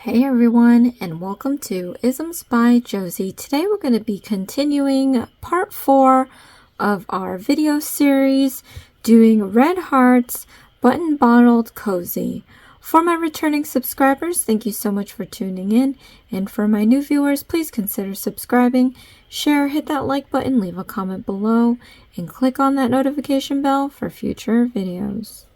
Hey everyone, and welcome to Isms by Josie. Today we're going to be continuing part 4 of our video series doing Red Hearts Button Bottled Cozy. For my returning subscribers, thank you so much for tuning in, and for my new viewers, please consider subscribing, share, hit that like button, leave a comment below, and click on that notification bell for future videos.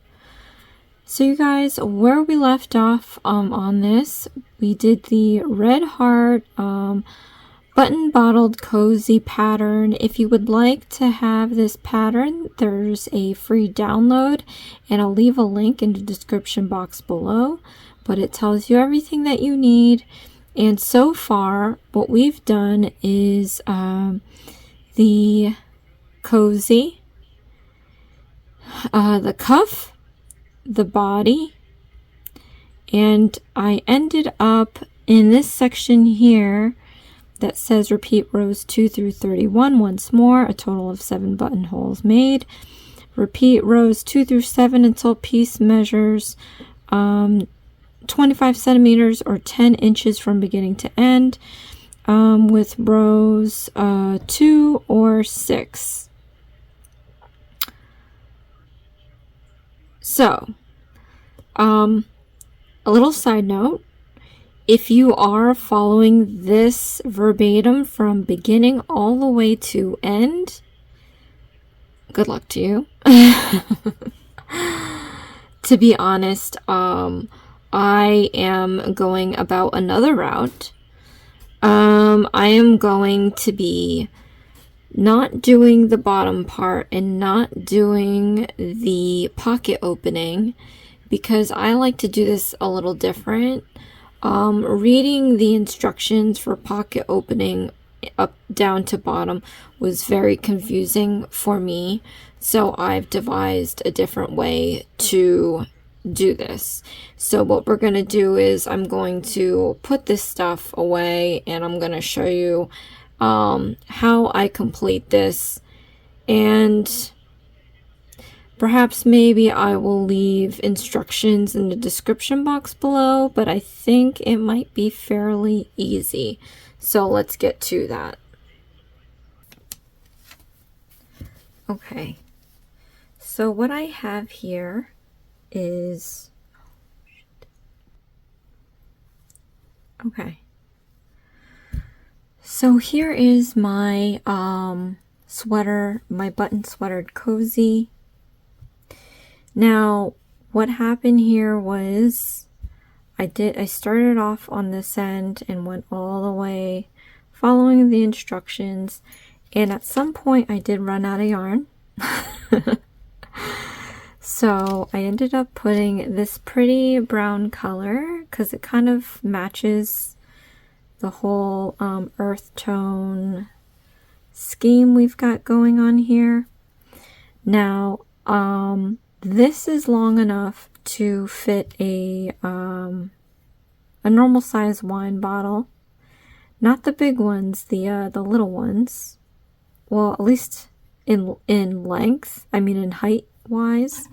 So you guys, where we left off on this, we did the Red Heart Button Bottled Cozy pattern. If you would like to have this pattern, there's a free download, and I'll leave a link in the description box below, but it tells you everything that you need. And so far, what we've done is the cozy, the cuff, the body, and I ended up in this section here that says repeat rows 2 through 31 once more, a total of 7 buttonholes made. Repeat rows 2 through 7 until piece measures 25 centimeters or 10 inches from beginning to end, with rows 2 or 6. So, a little side note, if you are following this verbatim from beginning all the way to end, good luck to you. To be honest, I am going about another route. I am going to be not doing the bottom part and not doing the pocket opening because I like to do this a little different. Reading the instructions for pocket opening up down to bottom was very confusing for me, so I've devised a different way to do this. So what we're going to do is I'm going to put this stuff away and I'm going to show you how I complete this, and perhaps maybe I will leave instructions in the description box below, but I think it might be fairly easy. So let's get to that. Okay, so what I have here is, okay. So here is my sweater, my button sweatered cozy. Now, what happened here was I started off on this end and went all the way following the instructions, and at some point I did run out of yarn. So I ended up putting this pretty brown color because it kind of matches the whole earth tone scheme we've got going on here. Now, this is long enough to fit a normal size wine bottle, not the big ones, the little ones. Well, at least in length, I mean in height wise.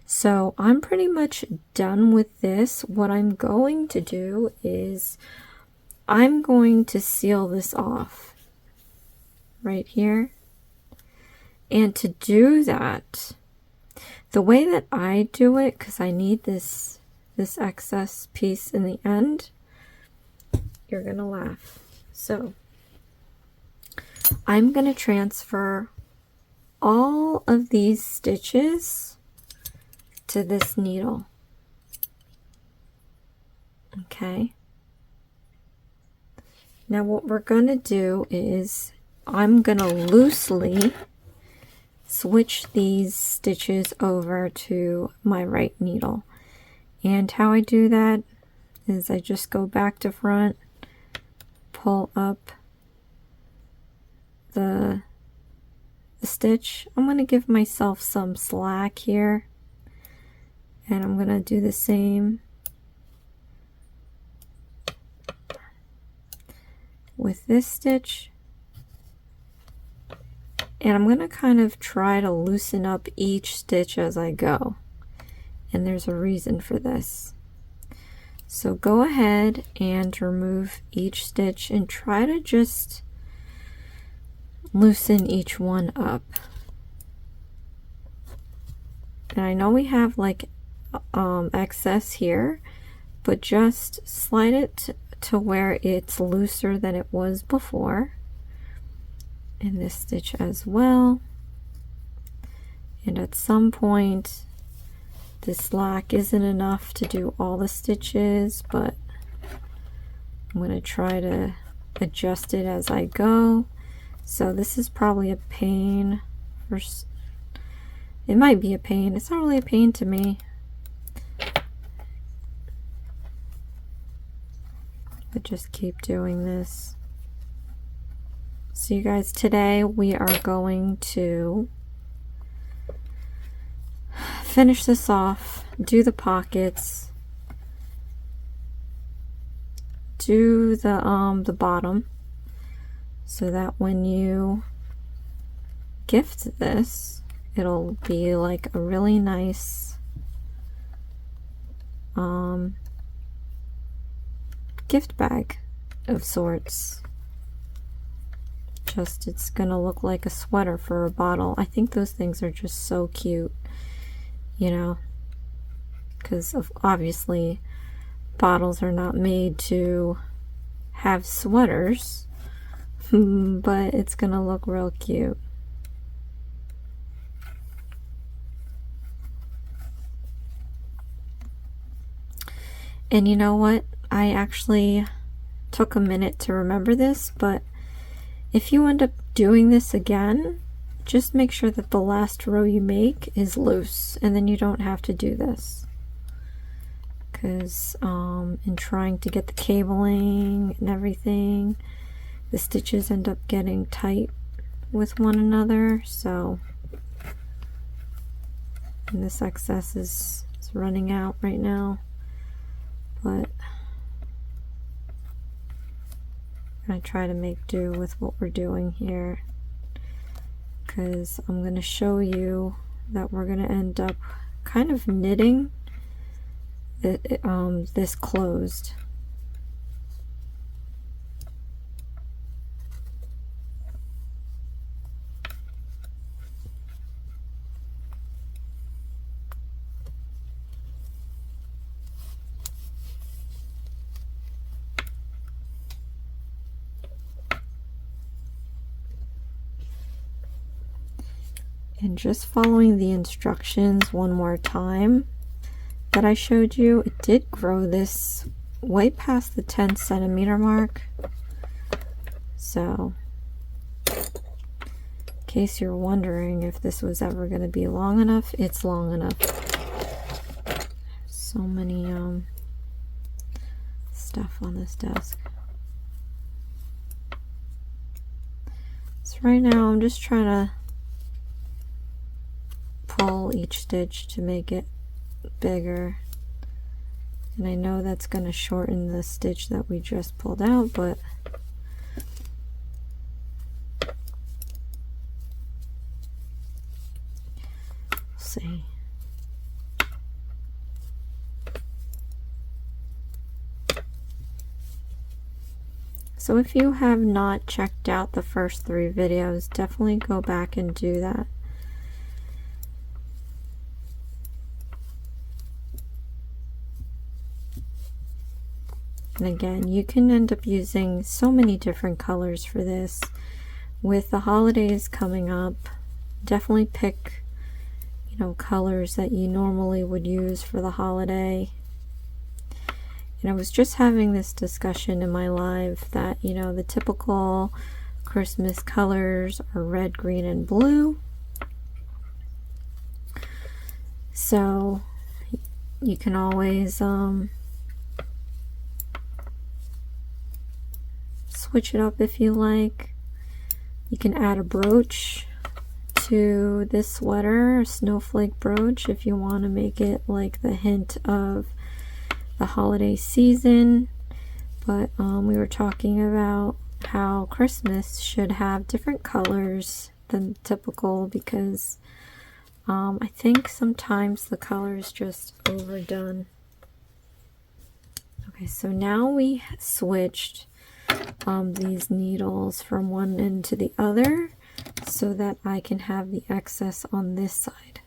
So I'm pretty much done with this. What I'm going to do is I'm going to seal this off right here. And to do that, the way that I do it, because I need this excess piece in the end, you're gonna laugh. So I'm gonna transfer all of these stitches to this needle. Okay. Now what we're going to do is I'm going to loosely switch these stitches over to my right needle. And how I do that is I just go back to front, pull up the stitch. I'm going to give myself some slack here, and I'm going to do the same with this stitch, and I'm going to kind of try to loosen up each stitch as I go, and there's a reason for this. So go ahead and remove each stitch and try to just loosen each one up. And I know we have like excess here, but just slide it to where it's looser than it was before. And this stitch as well. And at some point, this slack isn't enough to do all the stitches, but I'm going to try to adjust it as I go. So this is probably a pain. It might be a pain. It's not really a pain to me. But just keep doing this. So you guys, today we are going to finish this off, do the pockets, do the bottom, so that when you gift this, it'll be like a really nice gift bag of sorts. Just, it's gonna look like a sweater for a bottle. I think those things are just so cute, you know, because obviously bottles are not made to have sweaters, but it's gonna look real cute. And you know what? I actually took a minute to remember this, but if you end up doing this again, just make sure that the last row you make is loose, and then you don't have to do this. Because in trying to get the cabling and everything, the stitches end up getting tight with one another, so and this excess is running out right now. But I try to make do with what we're doing here, because I'm going to show you that we're going to end up kind of knitting this closed. And just following the instructions one more time that I showed you, it did grow this way past the 10 centimeter mark. So, in case you're wondering if this was ever going to be long enough, it's long enough. So many stuff on this desk. So right now I'm just trying to pull each stitch to make it bigger, and I know that's going to shorten the stitch that we just pulled out, but we'll see. So if you have not checked out the first 3 videos, definitely go back and do that. And again, you can end up using so many different colors for this. With the holidays coming up, definitely pick, you know, colors that you normally would use for the holiday. And I was just having this discussion in my live that, you know, the typical Christmas colors are red, green, and blue. So you can always switch it up if you like. You can add a brooch to this sweater, a snowflake brooch, if you want to make it like the hint of the holiday season. But we were talking about how Christmas should have different colors than typical, because I think sometimes the color is just overdone. Okay, so now we switched these needles from one end to the other so that I can have the excess on this side.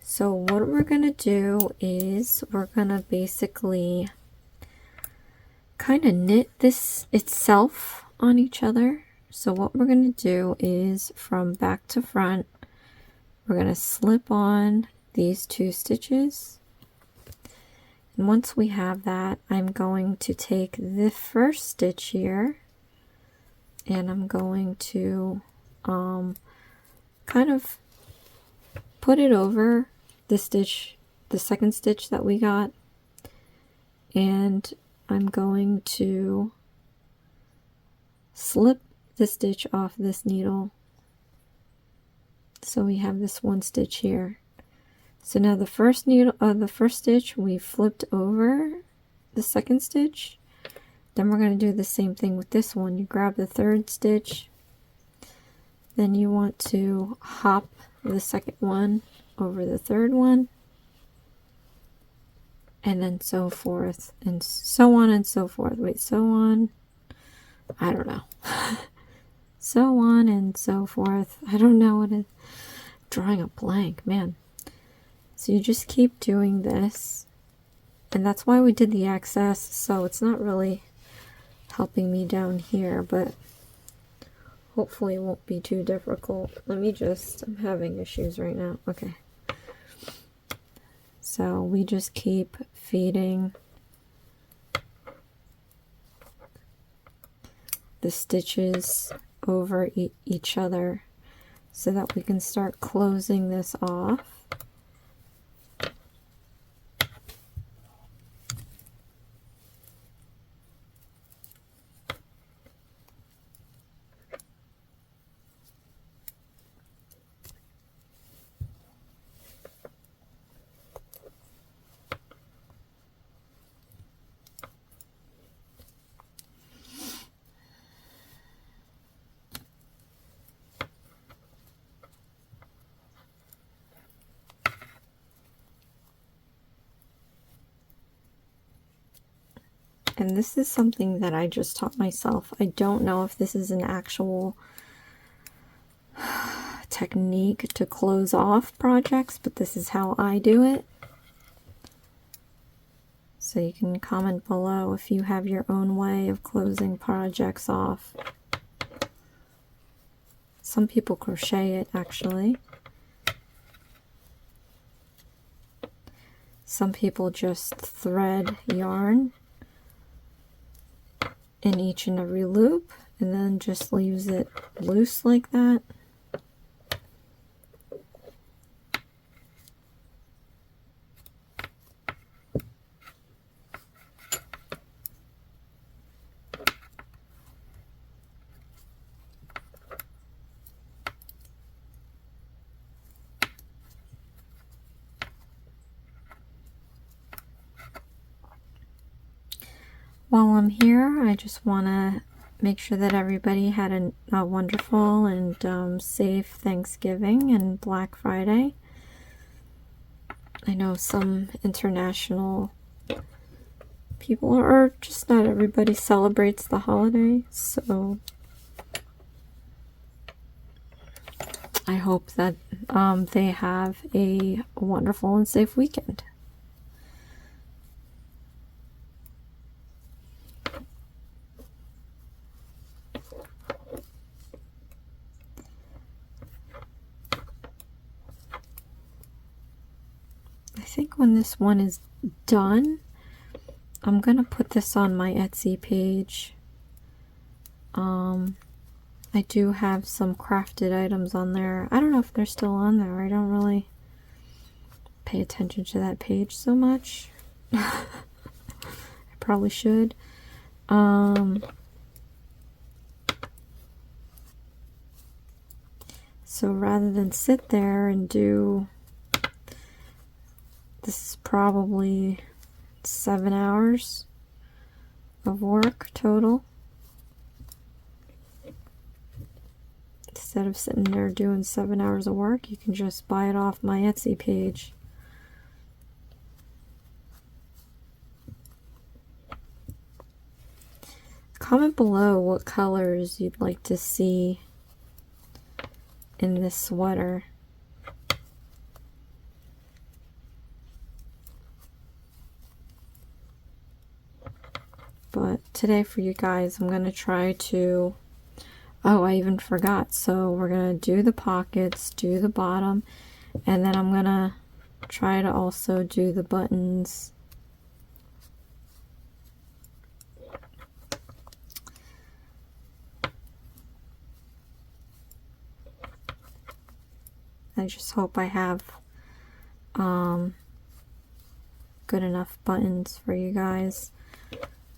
So what we're going to do is we're going to basically kind of knit this itself on each other. So what we're going to do is from back to front, we're going to slip on these 2 stitches. And once we have that, I'm going to take the first stitch here and I'm going to kind of put it over the stitch, the second stitch that we got, and I'm going to slip the stitch off this needle so we have this 1 stitch here. So now the first needle, the first stitch, we flipped over the second stitch. Then we're going to do the same thing with this one. You grab the 3rd stitch, then you want to hop the second one over the 3rd one, and then so forth, and so on and so forth. Wait, so on, I don't know. So on and so forth. I don't know what it is. Drawing a blank, man. So you just keep doing this, and that's why we did the excess, so it's not really helping me down here, but hopefully it won't be too difficult. Let me just, I'm having issues right now. Okay. So we just keep feeding the stitches over each other so that we can start closing this off. And this is something that I just taught myself. I don't know if this is an actual technique to close off projects, but this is how I do it. So you can comment below if you have your own way of closing projects off. Some people crochet it, actually. Some people just thread yarn in each and every loop and then just leaves it loose like that. While I'm here, I just want to make sure that everybody had a wonderful and safe Thanksgiving and Black Friday. I know some international people, or just not everybody, celebrates the holiday, so I hope that they have a wonderful and safe weekend. I think when this one is done, I'm gonna put this on my Etsy page. I do have some crafted items on there. I don't know if they're still on there. I don't really pay attention to that page so much. I probably should. So rather than sit there and do, this is probably 7 hours of work total. Instead of sitting there doing 7 hours of work, you can just buy it off my Etsy page. comment below what colors you'd like to see in this sweater. But today for you guys, I'm going to try to, oh, I even forgot. So we're going to do the pockets, do the bottom, and then I'm going to try to also do the buttons. I just hope I have good enough buttons for you guys,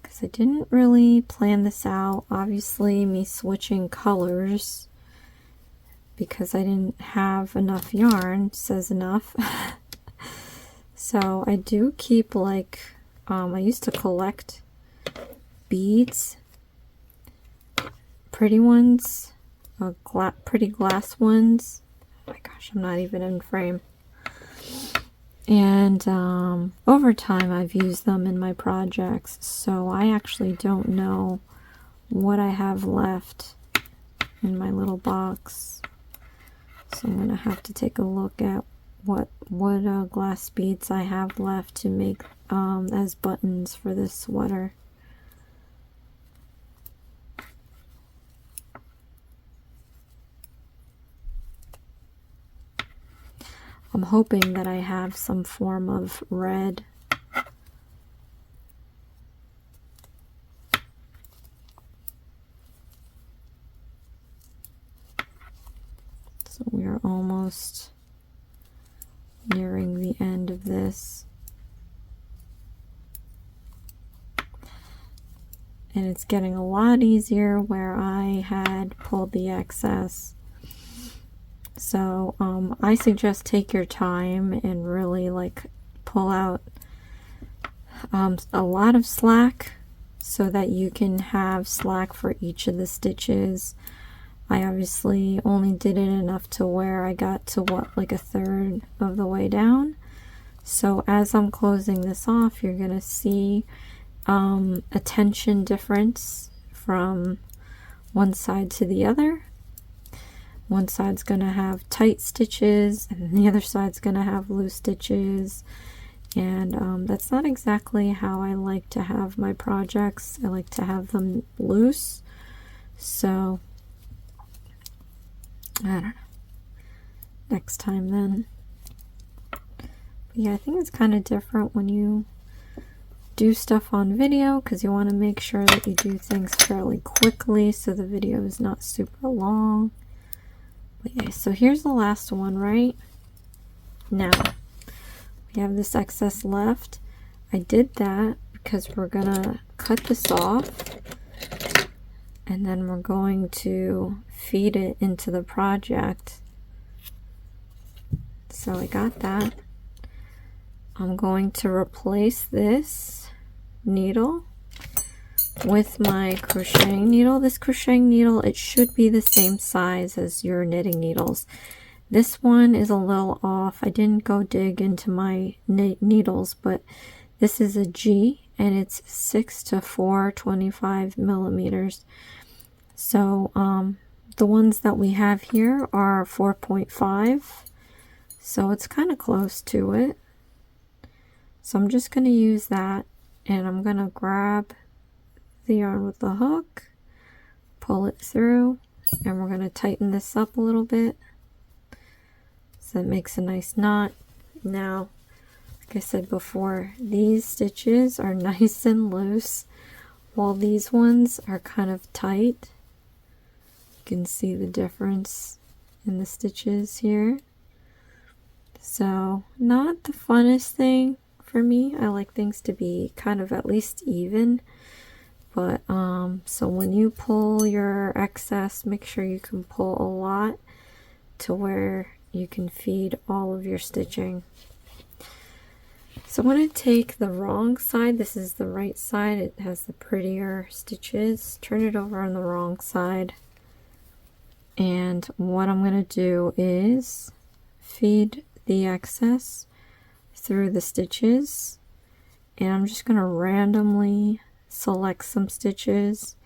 because I didn't really plan this out. Obviously, me switching colors because I didn't have enough yarn says enough. So I do keep, like, I used to collect beads, pretty ones, pretty glass ones. Oh my gosh, I'm not even in frame. And over time I've used them in my projects, so I actually don't know what I have left in my little box. So I'm gonna have to take a look at what glass beads I have left to make as buttons for this sweater. I'm hoping that I have some form of red. So we are almost nearing the end of this. And it's getting a lot easier where I had pulled the excess. So I suggest take your time and really, like, pull out a lot of slack so that you can have slack for each of the stitches. I obviously only did it enough to where I got to like a third of the way down. So as I'm closing this off, you're gonna see a tension difference from one side to the other. One side's gonna have tight stitches and the other side's gonna have loose stitches, and that's not exactly how I like to have my projects. I like to have them loose. So I don't know, next time then. But yeah, I think it's kind of different when you do stuff on video, because you want to make sure that you do things fairly quickly so the video is not super long. Okay, so here's the last one right now. We have this excess left. I did that because we're gonna cut this off and then we're going to feed it into the project. So I got that. I'm going to replace this needle with my crocheting needle. This crocheting needle, it should be the same size as your knitting needles. This one is a little off. I didn't go dig into my needles, but this is a G and it's 6 to 425 millimeters. So the ones that we have here are 4.5, so it's kind of close to it. So I'm just going to use that, and I'm going to grab the yarn with the hook, pull it through, and we're going to tighten this up a little bit so it makes a nice knot. Now, like I said before, these stitches are nice and loose while these ones are kind of tight. You can see the difference in the stitches here. So not the funnest thing for me. I like things to be kind of at least even. But so when you pull your excess, make sure you can pull a lot to where you can feed all of your stitching. So I'm going to take the wrong side. This is the right side. It has the prettier stitches. Turn it over on the wrong side. And what I'm going to do is feed the excess through the stitches. And I'm just going to randomly select some stitches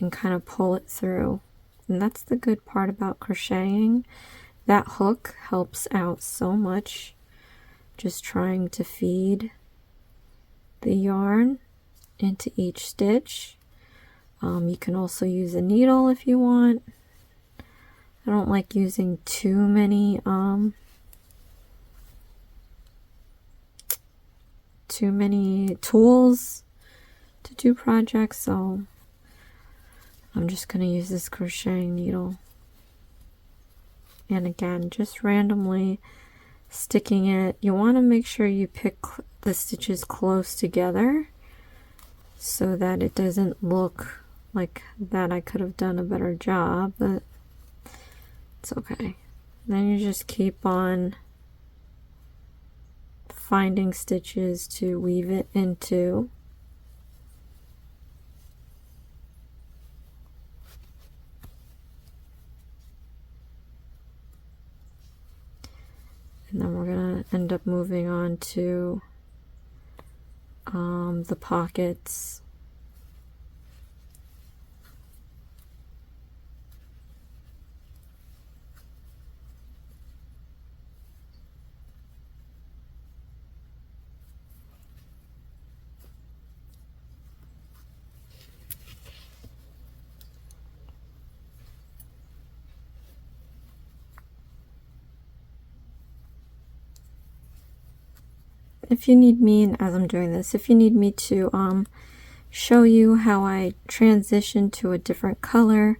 and kind of pull it through. And that's the good part about crocheting. That hook helps out so much, just trying to feed the yarn into each stitch. You can also use a needle if you want. I don't like using too many tools to do projects, so I'm just going to use this crocheting needle. And again, just randomly sticking it. You want to make sure you pick the stitches close together so that it doesn't look like that I could have done a better job, but it's okay. Then you just keep on finding stitches to weave it into. And then we're going to end up moving on to the pockets. If you need me, and as I'm doing this, if you need me to show you how I transition to a different color,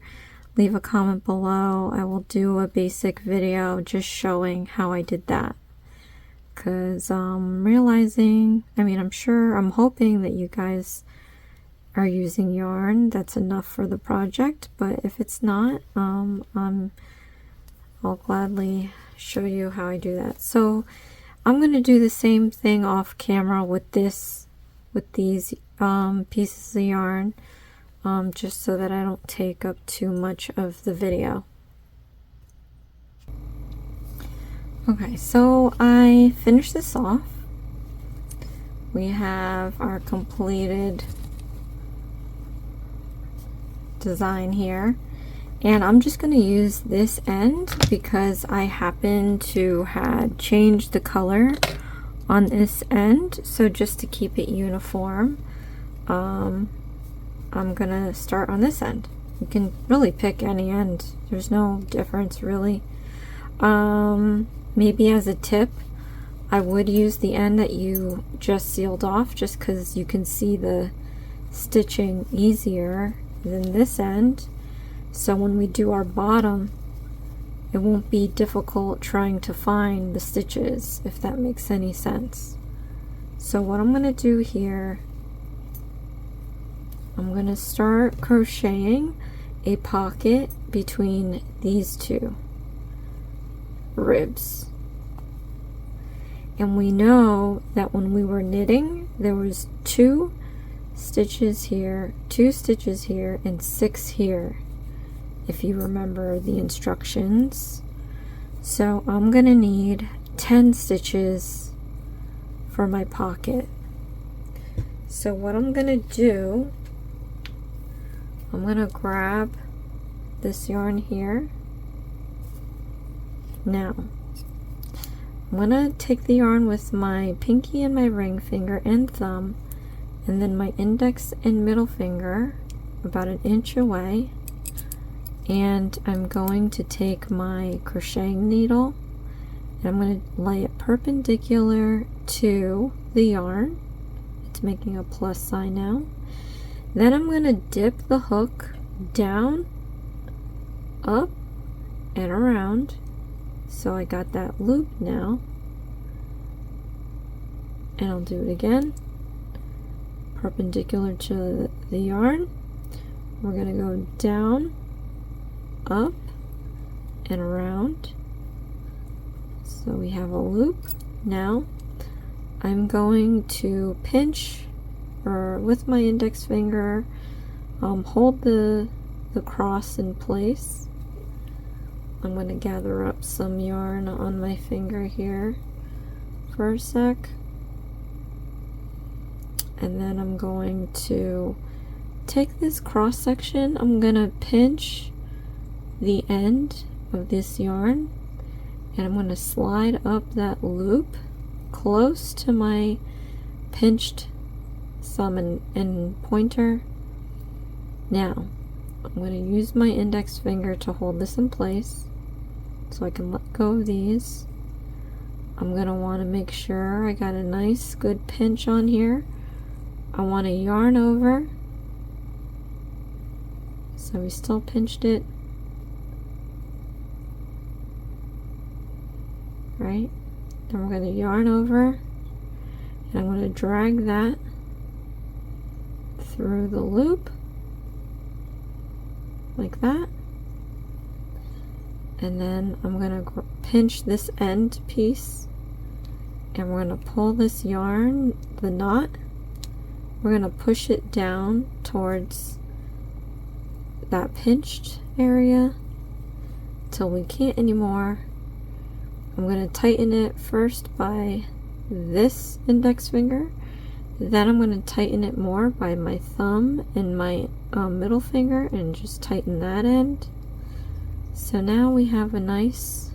leave a comment below. I will do a basic video just showing how I did that. Because realizing, I'm hoping that you guys are using yarn that's enough for the project, but if it's not, I'll gladly show you how I do that. So I'm going to do the same thing off camera with these pieces of yarn, just so that I don't take up too much of the video. Okay, so I finished this off. We have our completed design here. And I'm just going to use this end because I happen to had changed the color on this end. So just to keep it uniform, I'm going to start on this end. You can really pick any end. There's no difference really. Maybe as a tip, I would use the end that you just sealed off just because you can see the stitching easier than this end. So when we do our bottom, it won't be difficult trying to find the stitches, if that makes any sense. So what I'm going to do here, I'm going to start crocheting a pocket between these two ribs. And we know that when we were knitting, there was 2 stitches here, 2 stitches here, and 6 here, if you remember the instructions. So I'm gonna need 10 stitches for my pocket. So what I'm gonna do, I'm gonna grab this yarn here. Now I'm gonna take the yarn with my pinky and my ring finger and thumb, and then my index and middle finger about 1 inch away. And I'm going to take my crocheting needle and I'm going to lay it perpendicular to the yarn. It's making a plus sign now. Then I'm going to dip the hook down, up, and around. So I got that loop now. And I'll do it again. Perpendicular to the yarn. We're going to go down, up, and around. So we have a loop. Now I'm going to pinch, or with my index finger, hold the cross in place. I'm going to gather up some yarn on my finger here for a sec, and then I'm going to take this cross section, I'm gonna pinch the end of this yarn and I'm gonna slide up that loop close to my pinched thumb and pointer. Now I'm going to use my index finger to hold this in place so I can let go of these. I'm going to want to make sure I got a nice good pinch on here. I want to yarn over, so we still pinched it, right? Then we're going to yarn over and I'm going to drag that through the loop like that, and then I'm going to pinch this end piece and we're going to pull this yarn, the knot, we're going to push it down towards that pinched area till we can't anymore. I'm going to tighten it first by this index finger, then I'm going to tighten it more by my thumb and my middle finger and just tighten that end. So now we have a nice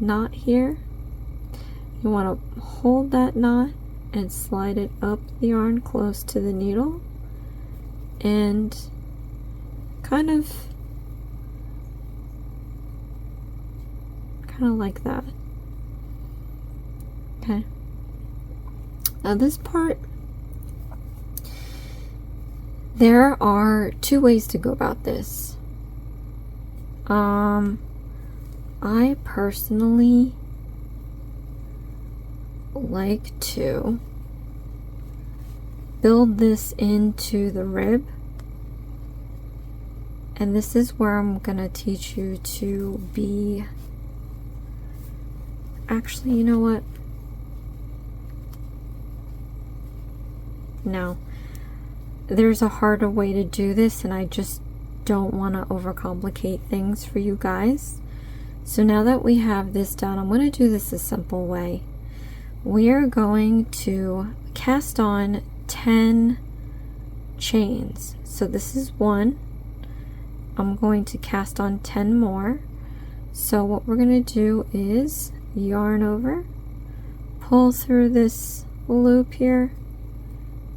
knot here. You want to hold that knot and slide it up the yarn close to the needle and kind of like that. Okay. Now this part, there are two ways to go about this. I personally like to build this into the rib, and this is where I'm gonna teach you to be, actually, you know what? No, there's a harder way to do this and I just don't want to overcomplicate things for you guys. So now that we have this done, I'm going to do this a simple way. We are going to cast on 10 chains. So this is 1. I'm going to cast on 10 more. So what we're going to do is yarn over, pull through this loop here,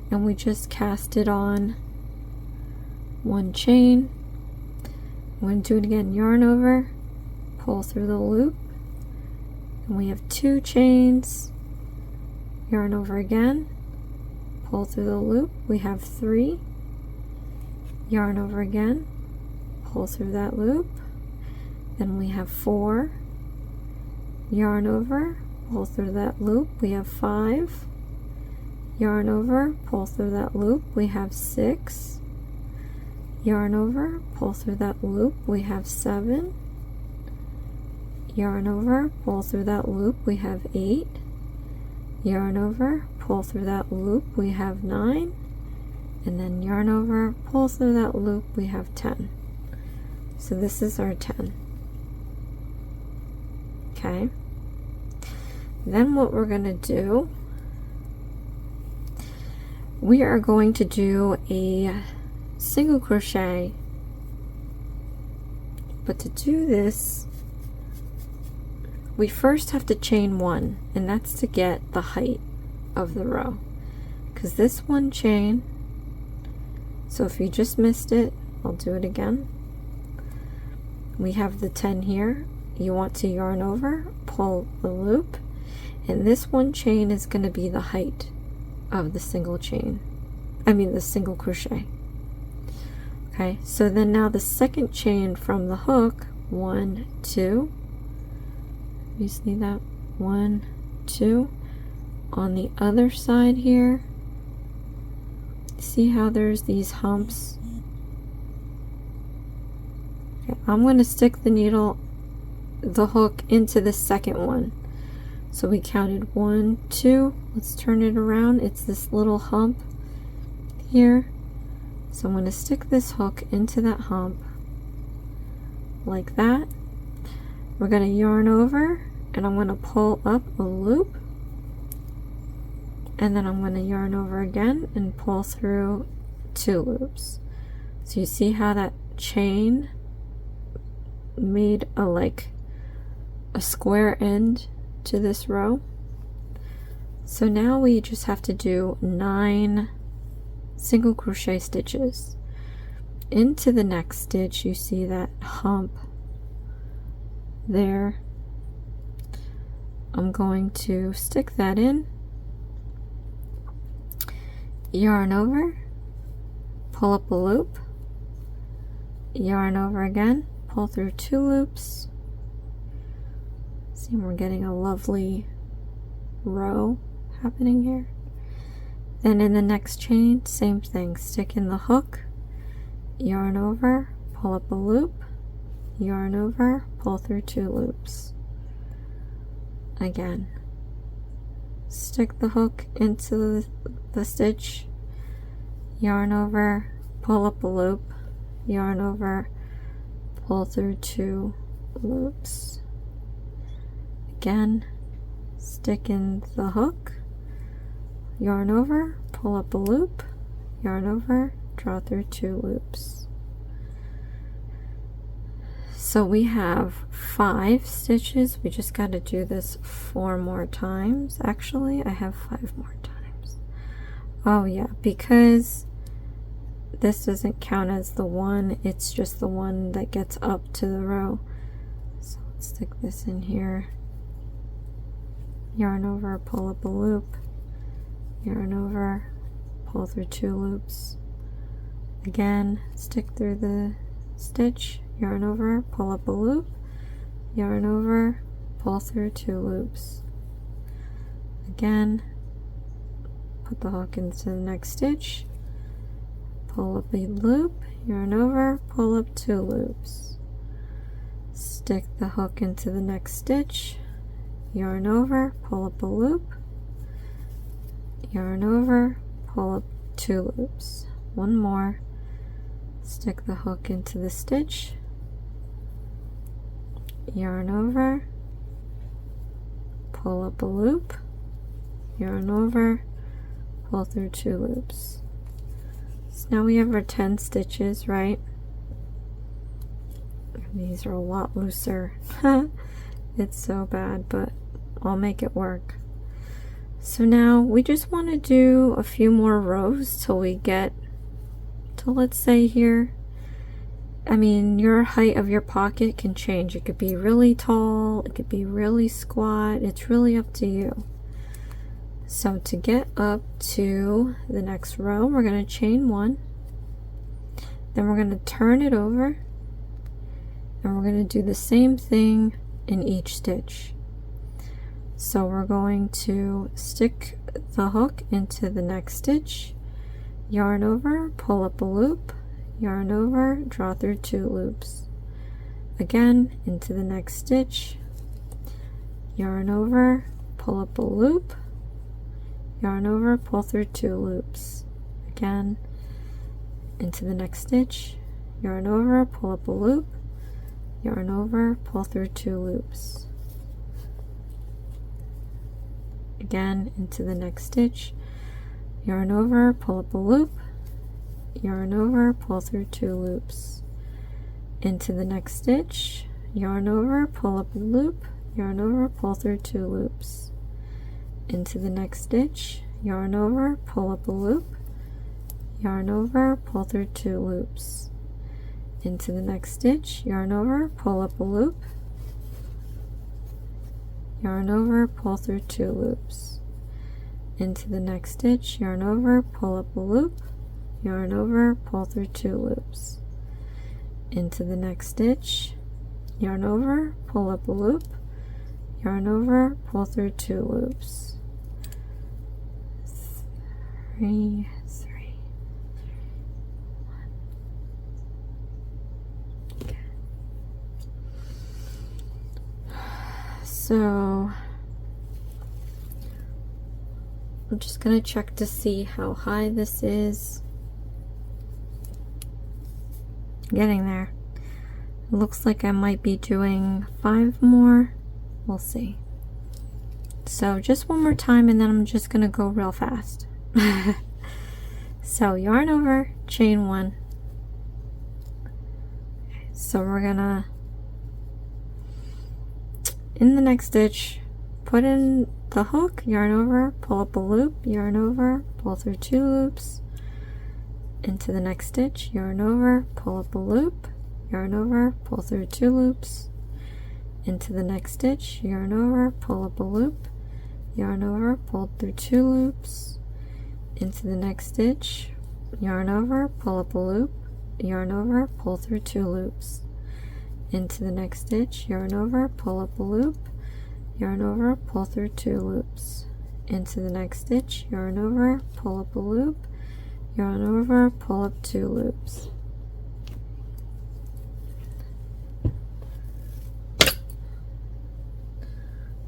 and we just cast it on 1 chain. I'm going to do it again, yarn over, pull through the loop, and we have 2 chains, yarn over again, pull through the loop, we have 3, yarn over again, pull through that loop, then we have 4, yarn over, pull through that loop, we have 5, yarn over, pull through that loop, we have 6, yarn over, pull through that loop, we have 7, yarn over, pull through that loop, we have 8, yarn over, pull through that loop, we have 9, and then yarn over, pull through that loop, we have 10. So this is our 10. Okay. Then what we're going to do, we are going to do a single crochet, but to do this we first have to chain 1, and that's to get the height of the row, because this 1 chain, so if you just missed it, I'll do it again. We have the 10 here, you want to yarn over, pull the loop, and this 1 chain is going to be the height of the single chain, the single crochet. Okay, so then now the second chain from the hook, 1, 2, you see that? 1, 2. On the other side here, see how there's these humps? Okay, I'm going to stick the hook into the second one. So we counted 1, 2. Let's turn it around. It's this little hump here. So I'm going to stick this hook into that hump like that. We're going to yarn over and I'm going to pull up a loop, and then I'm going to yarn over again and pull through 2 loops. So you see how that chain made a square end to this row? So now we just have to do 9 single crochet stitches. Into the next stitch, you see that hump there. I'm going to stick that in, yarn over, pull up a loop, yarn over again, pull through 2 loops. See, we're getting a lovely row happening here. Then in the next chain, same thing, stick in the hook, yarn over, pull up a loop, yarn over, pull through 2 loops. Again, stick the hook into the stitch, yarn over, pull up a loop, yarn over, pull through 2 loops. Again, stick in the hook, yarn over, pull up a loop, yarn over, draw through 2 loops. So we have 5 stitches. We just got to do this 4 more times. Actually, I have 5 more times. Oh yeah, because this doesn't count as the one, it's just the one that gets up to the row. So let's stick this in here. Yarn over, pull up a loop, yarn over, pull through 2 loops. Again, stick through the stitch, yarn over, pull up a loop, yarn over, pull through 2 loops. Again, put the hook into the next stitch, pull up a loop, yarn over, pull up 2 loops. Stick the hook into the next stitch, yarn over, pull up a loop, yarn over, pull up 2 loops. One more, stick the hook into the stitch, yarn over, pull up a loop, yarn over, pull through 2 loops. So now we have our 10 stitches, right? These are a lot looser. It's so bad, but I'll make it work. So now we just want to do a few more rows till we get to, let's say here, I mean, your height of your pocket can change. It could be really tall, it could be really squat, it's really up to you. So to get up to the next row, we're going to chain 1, then we're going to turn it over, and we're going to do the same thing in each stitch. So we're going to stick the hook into the next stitch, yarn over, pull up a loop, yarn over, draw through 2 loops. Again, into the next stitch, yarn over, pull up a loop, yarn over, pull through 2 loops. Again, into the next stitch, yarn over, pull up a loop, yarn over, pull through 2 loops. Again, into the next stitch, yarn over, pull up a loop, yarn over, pull through 2 loops. Into the next stitch, yarn over, pull up a loop, yarn over, pull through 2 loops. Into the next stitch, yarn over, pull up a loop, yarn over, pull through 2 loops. Into the next stitch, yarn over, pull up a loop, yarn over, pull through 2 loops. Into the next stitch, yarn over, pull up a loop, yarn over, pull through 2 loops. Into the next stitch, yarn over, pull up a loop, yarn over, pull through 2 loops. 3, 3, 1. Okay. So I'm just gonna check to see how high this is. Getting there. It looks like I might be doing 5 more. We'll see. So just one more time, and then I'm just gonna go real fast. So yarn over, chain 1. So we're gonna, in the next stitch, put in the hook, yarn over, pull up a loop, yarn over, pull through 2 loops, into the next stitch, yarn over, pull up a loop, yarn over, pull through 2 loops, into the next stitch, yarn over, pull up a loop, yarn over, pull through 2 loops, into the next stitch, yarn over, pull up a loop, yarn over, pull through 2 loops, into the next stitch, yarn over, pull up a loop, yarn over, pull through 2 loops, into the next stitch, yarn over, pull up a loop, yarn over, pull up 2 loops.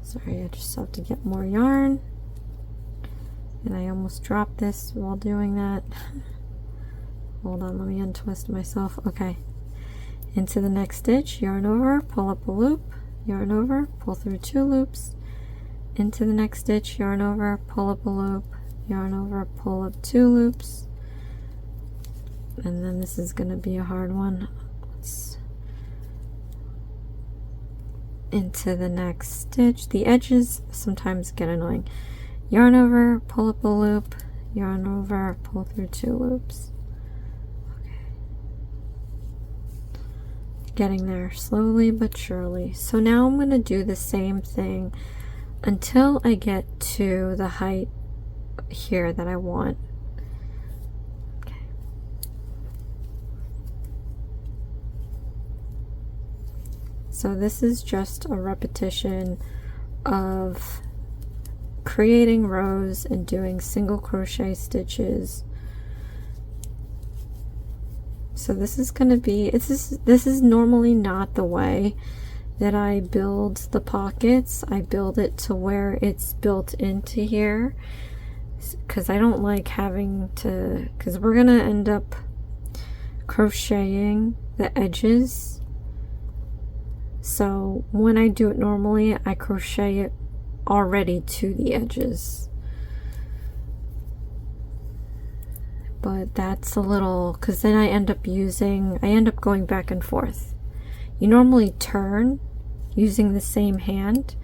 Sorry, I just have to get more yarn, and I almost dropped this while doing that. Hold on, let me untwist myself. Okay, into the next stitch, yarn over, pull up a loop, yarn over, pull through 2 loops, into the next stitch, yarn over, pull up a loop, yarn over, pull up 2 loops, and then this is going to be a hard one. Into the next stitch. The edges sometimes get annoying. Yarn over, pull up a loop, yarn over, pull through 2 loops. Okay. Getting there slowly but surely. So now I'm going to do the same thing until I get to the height here that I want. Okay. So this is just a repetition of creating rows and doing single crochet stitches. So this is going to be, this is normally not the way that I build the pockets. I build it to where it's built into here, because I don't like having to, because we're going to end up crocheting the edges. So when I do it normally, I crochet it already to the edges. But that's a little, because then I end up going back and forth. You normally turn using the same hand,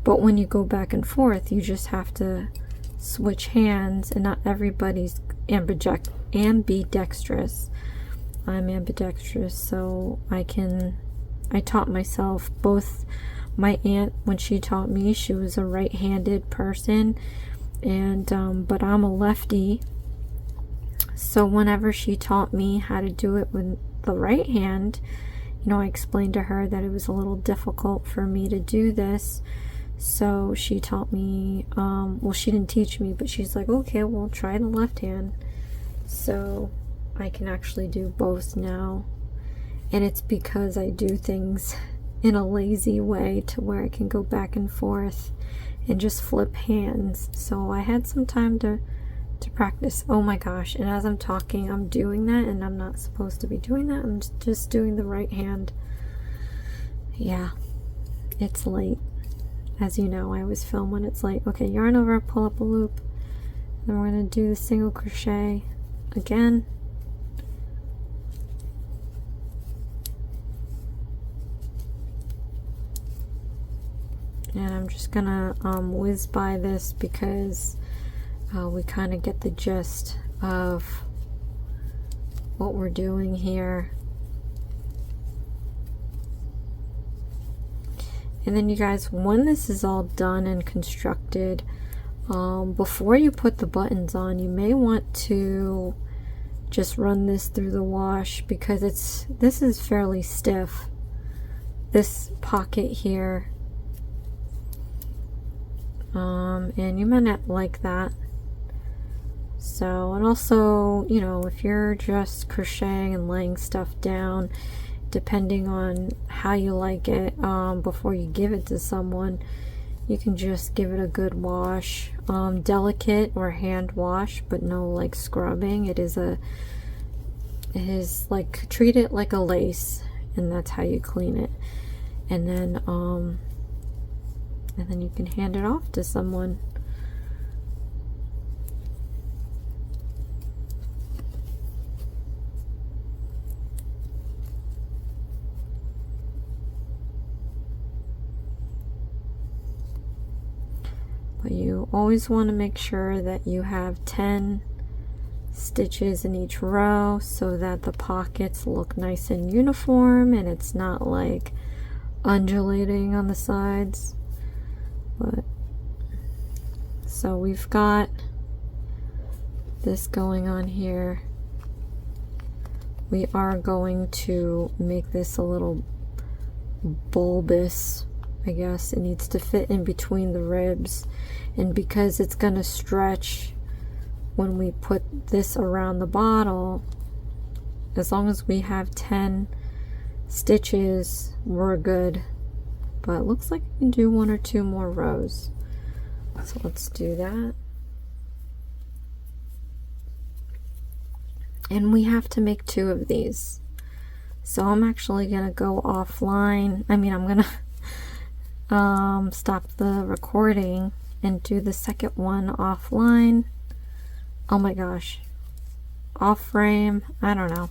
but when you go back and forth, you just have to switch hands, and not everybody's ambidextrous. I'm ambidextrous, so I taught myself. Both my aunt, when she taught me, she was a right-handed person, and but I'm a lefty. So whenever she taught me how to do it with the right hand, you know, I explained to her that it was a little difficult for me to do this. So she taught me, well, she didn't teach me, but she's like, okay, well, try the left hand. So I can actually do both now. And it's because I do things in a lazy way to where I can go back and forth and just flip hands. So I had some time to practice. Oh my gosh, and as I'm talking, I'm doing that, and I'm not supposed to be doing that. I'm just doing the right hand. Yeah, it's late. As you know, I always film when it's late. Okay, yarn over, pull up a loop. Then we're going to do the single crochet again. And I'm just gonna whiz by this because we kind of get the gist of what we're doing here. And then you guys, when this is all done and constructed, before you put the buttons on, you may want to just run this through the wash, because this is fairly stiff, this pocket here. And you might not like that. So, and also, you know, if you're just crocheting and laying stuff down, depending on how you like it, before you give it to someone, you can just give it a good wash, delicate or hand wash, but no like scrubbing. It is like, treat it like a lace, and that's how you clean it. And then you can hand it off to someone. But you always want to make sure that you have 10 stitches in each row so that the pockets look nice and uniform and it's not like undulating on the sides. But so we've got this going on here. We are going to make this a little bulbous, I guess. It needs to fit in between the ribs, and because it's gonna stretch when we put this around the bottle, as long as we have 10 stitches, we're good. But it looks like we can do 1 or 2 more rows. So let's do that. And we have to make 2 of these. So I'm actually gonna go offline. I mean, I'm gonna stop the recording and do the second one offline. Oh my gosh. Off frame, I don't know.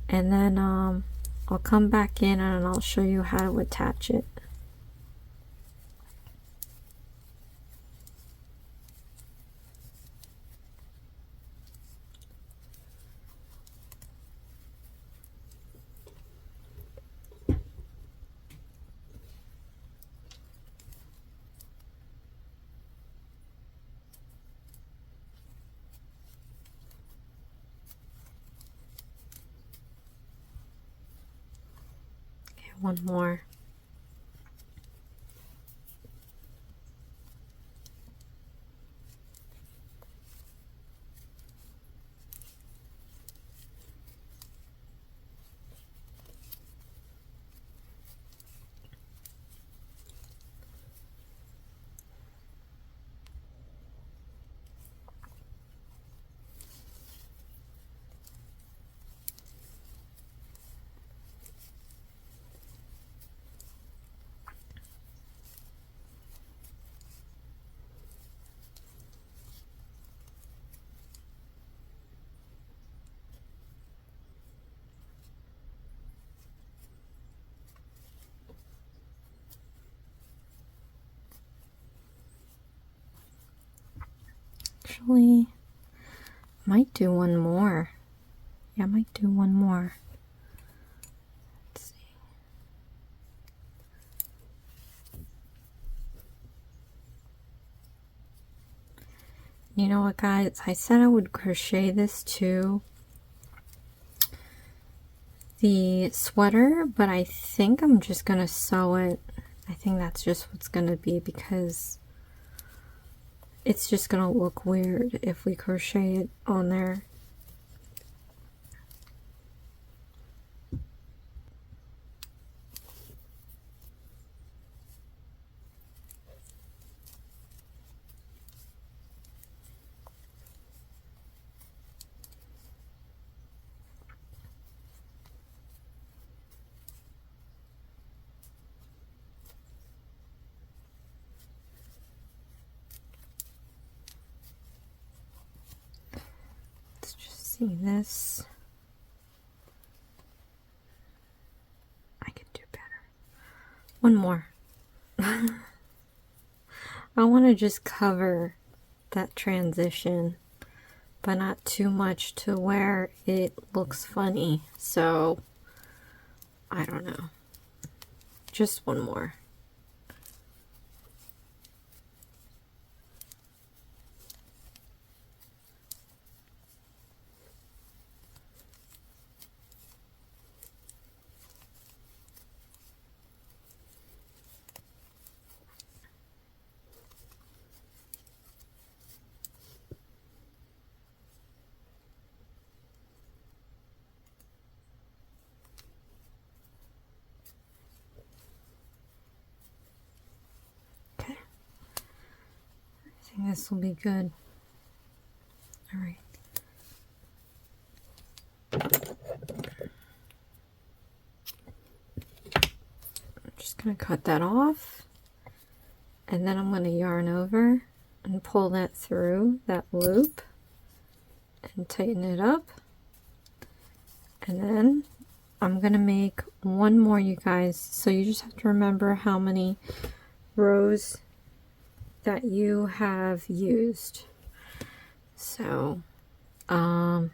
And then I'll come back in and I'll show you how to attach it. One more. Actually, I might do one more. Yeah, I might do one more. Let's see. You know what, guys? I said I would crochet this to the sweater, but I think I'm just gonna sew it. I think that's just what's gonna be, because it's just gonna look weird if we crochet it on there. This, I can do better. One more. I want to just cover that transition, but not too much to where it looks funny. So I don't know. Just one more. This will be good. All right. I'm just going to cut that off, and then I'm going to yarn over and pull that through that loop and tighten it up. And then I'm going to make one more, you guys. So you just have to remember how many rows that you have used. So 1,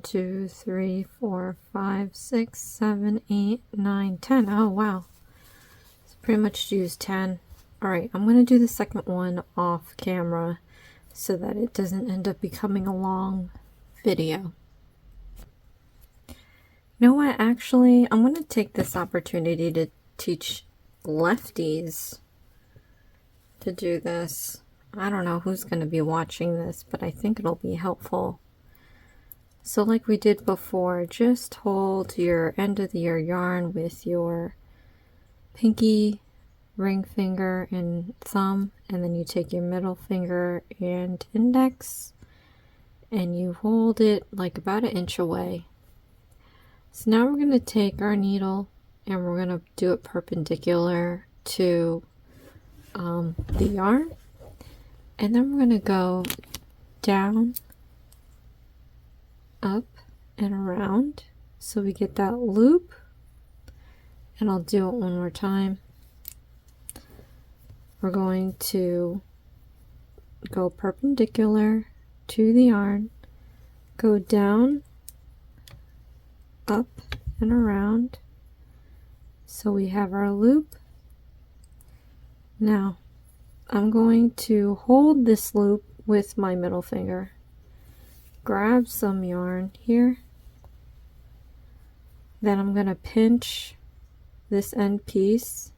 2, 3, 4, 5, 6, 7, 8, 9, 10. Oh wow, it's pretty much used 10. All right, I'm gonna do the second one off camera so that it doesn't end up becoming a long video. You know what, actually I'm gonna take this opportunity to teach lefties to do this. I don't know who's going to be watching this, but I think it'll be helpful. So like we did before, just hold your end of your yarn with your pinky, ring finger, and thumb, and then you take your middle finger and index, and you hold it like about 1 inch away. So now we're going to take our needle and we're going to do it perpendicular to the yarn. And then we're going to go down, up, and around so we get that loop. And I'll do it one more time. We're going to go perpendicular to the yarn, go down, up, and around so we have our loop. Now I'm going to hold this loop with my middle finger, grab some yarn here, then I'm going to pinch this end piece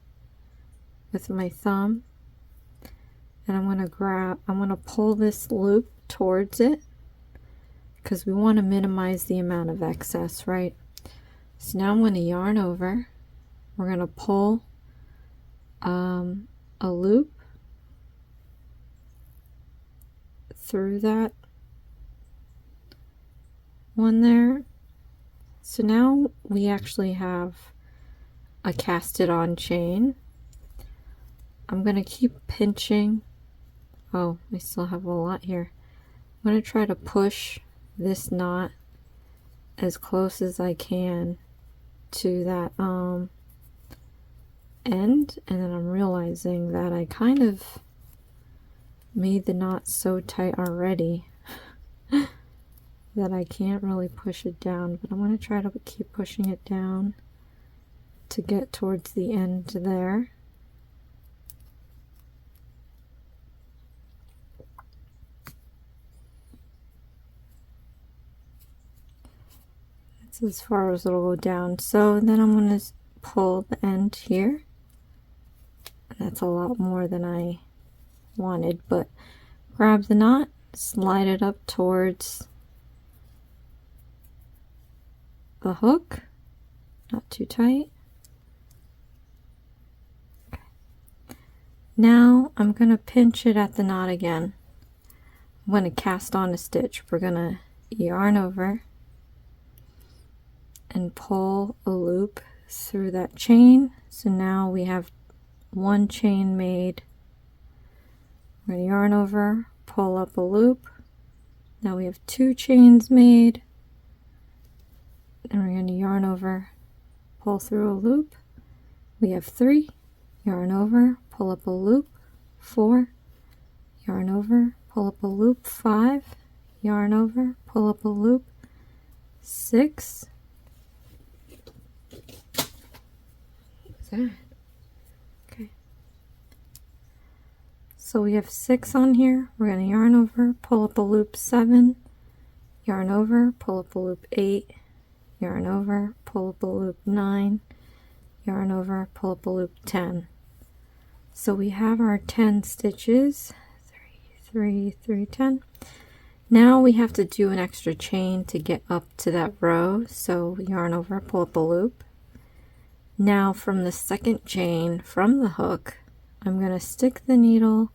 with my thumb, and I'm going to pull this loop towards it because we want to minimize the amount of excess, right? So now I'm going to yarn over. We're going to pull a loop through that one there. So now we actually have a casted on chain. I'm going to keep pinching. Oh, I still have a lot here. I'm going to try to push this knot as close as I can to that end, and then I'm realizing that I kind of made the knot so tight already that I can't really push it down, but I'm going to try to keep pushing it down to get towards the end there. That's as far as it'll go down. So then I'm going to pull the end here. That's a lot more than I wanted, but grab the knot, slide it up towards the hook, not too tight. Okay. Now I'm going to pinch it at the knot again. I'm going to cast on a stitch. We're going to yarn over and pull a loop through that chain. So now we have one chain made. We're going to yarn over, pull up a loop. Now we have 2 chains made. And we're going to yarn over, pull through a loop. We have 3. Yarn over, pull up a loop. 4. Yarn over, pull up a loop. 5. Yarn over, pull up a loop. 6. What's that? Okay. So we have 6 on here. We're going to yarn over, pull up a loop. 7. Yarn over, pull up a loop. 8. Yarn over, pull up a loop. 9. Yarn over, pull up a loop. 10. So we have our 10 stitches. 3, 3, 3, 10. Now we have to do an extra chain to get up to that row. So yarn over, pull up a loop. Now from the second chain from the hook, I'm going to stick the needle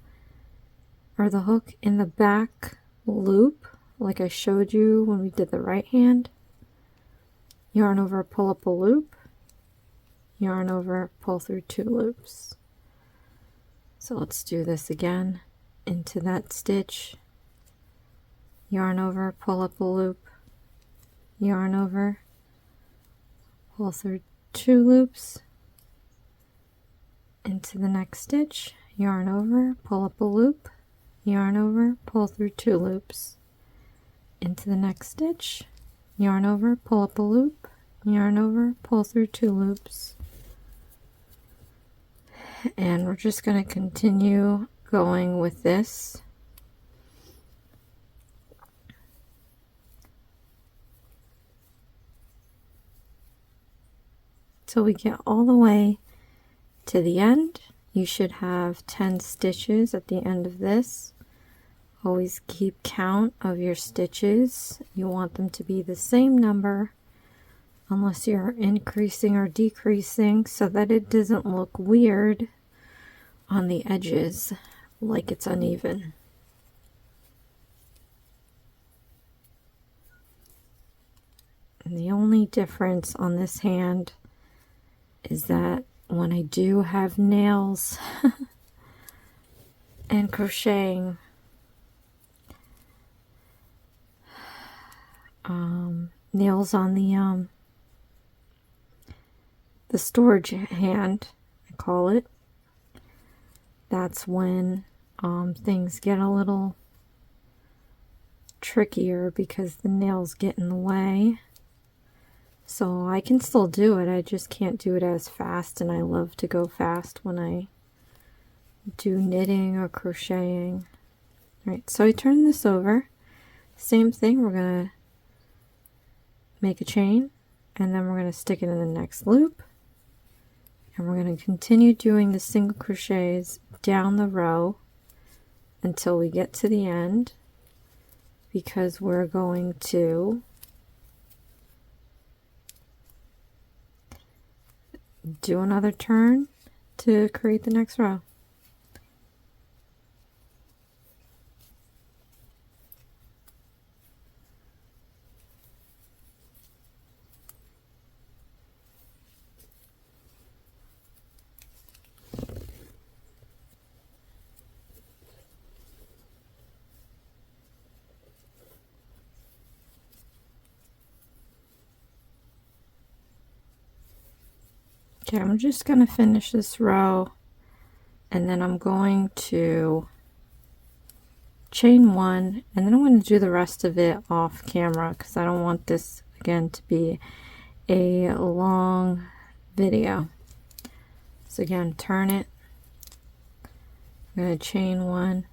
or the hook in the back loop like I showed you when we did the right hand. Yarn over, pull up a loop. Yarn over, pull through 2 loops. So let's do this again. Into that stitch, yarn over, pull up a loop, yarn over, pull through 2 loops, into the next stitch, yarn over, pull up a loop, yarn over, pull through 2 loops, into the next stitch, yarn over, pull up a loop, yarn over, pull through 2 loops, and we're just going to continue going with this. Till we get all the way to the end. You should have 10 stitches at the end of this. Always keep count of your stitches. You want them to be the same number unless you're increasing or decreasing so that it doesn't look weird on the edges like it's uneven. And the only difference on this hand is that when I do have nails and crocheting, nails on the storage hand, I call it, that's when things get a little trickier because the nails get in the way. So I can still do it, I just can't do it as fast, and I love to go fast when I do knitting or crocheting. Alright, so I turn this over. Same thing, we're going to make a chain, and then we're going to stick it in the next loop. And we're going to continue doing the single crochets down the row until we get to the end, because we're going to do another turn to create the next row. Okay, I'm just going to finish this row, and then I'm going to chain 1, and then I'm going to do the rest of it off camera because I don't want this again to be a long video. So again, turn it. I'm going to chain 1.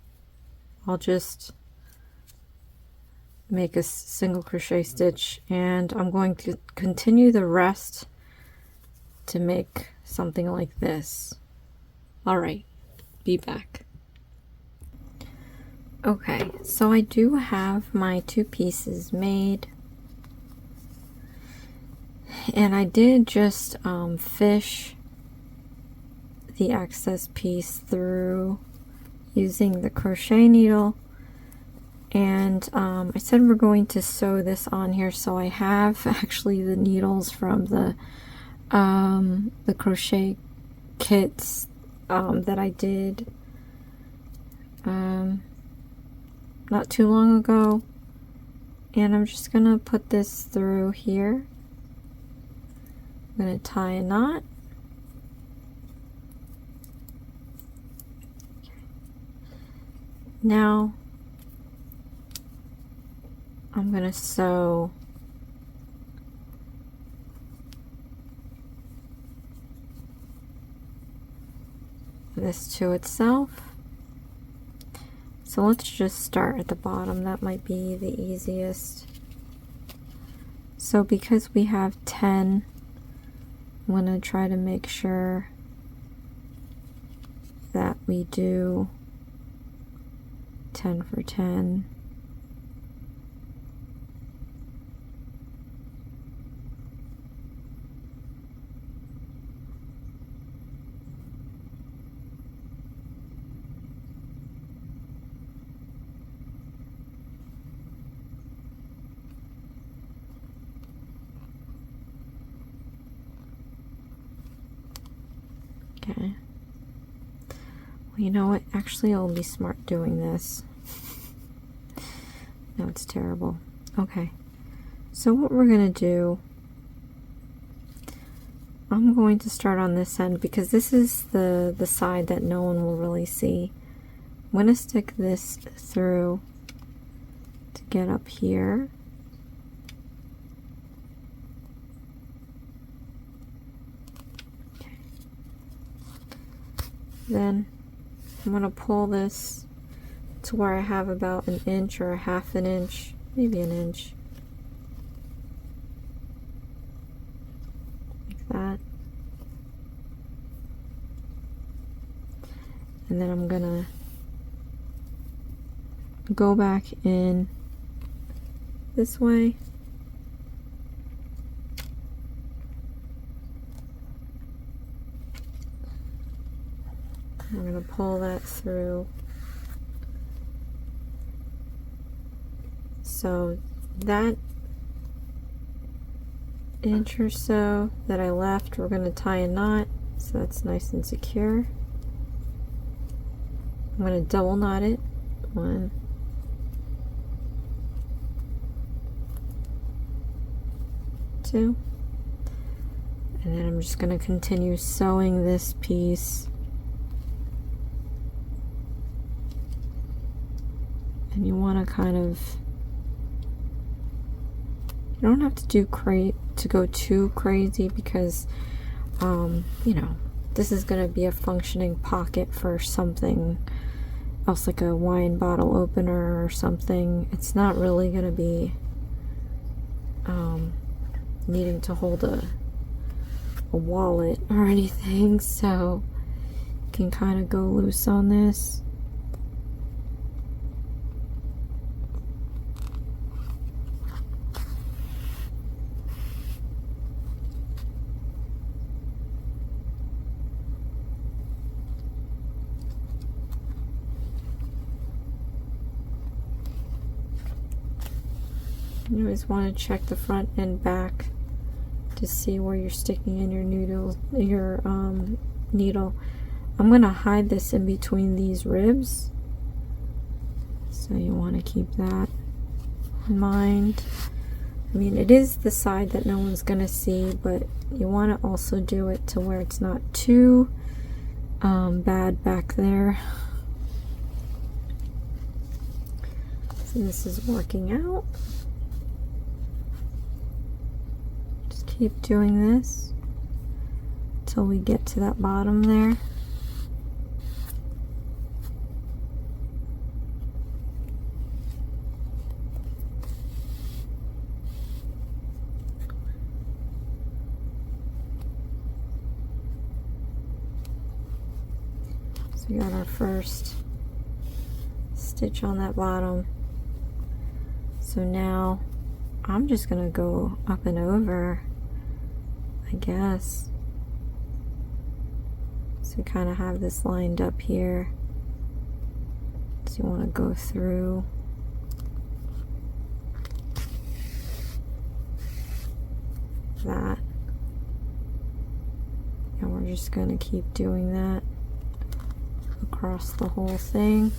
I'll just make a single crochet stitch, and I'm going to continue the rest to make something like this. Alright, be back. Okay, so I do have my 2 pieces made, and I did just fish the excess piece through using the crochet needle, and I said we're going to sew this on here, so I have actually the needles from the crochet kits that I did not too long ago, and I'm just gonna put this through here. I'm gonna tie a knot. Now I'm gonna sew this to itself. So let's just start at the bottom. That might be the easiest. So because we have 10, I'm going to try to make sure that we do 10 for 10. Okay. Well, you know what? Actually, I'll be smart doing this. No, it's terrible. Okay. So what we're going to do I'm going to start on this end because this is the side that no one will really see. I'm going to stick this through to get up here. Okay. Then I'm going to pull this to where I have about an inch or a half an inch, maybe an inch. Like that. And then I'm gonna go back in this way. I'm gonna pull that through. So that inch or so that I left, we're gonna tie a knot so that's nice and secure. I'm going to double knot it. 1, 2, and then I'm just going to continue sewing this piece. And you want to kind of, you don't have to go too crazy because you know, this is going to be a functioning pocket for something else, like a wine bottle opener or something. It's not really going to be needing to hold a wallet or anything, so you can kind of go loose on this. You always want to check the front and back to see where you're sticking in your needle. I'm going to hide this in between these ribs, so you want to keep that in mind. I mean, it is the side that no one's going to see, but you want to also do it to where it's not too bad back there. So this is working out. Keep doing this till we get to that bottom there. So we got our first stitch on that bottom. So now I'm just gonna go up and over, I guess. So kind of have this lined up here. So you want to go through. That. And we're just going to keep doing that across the whole thing.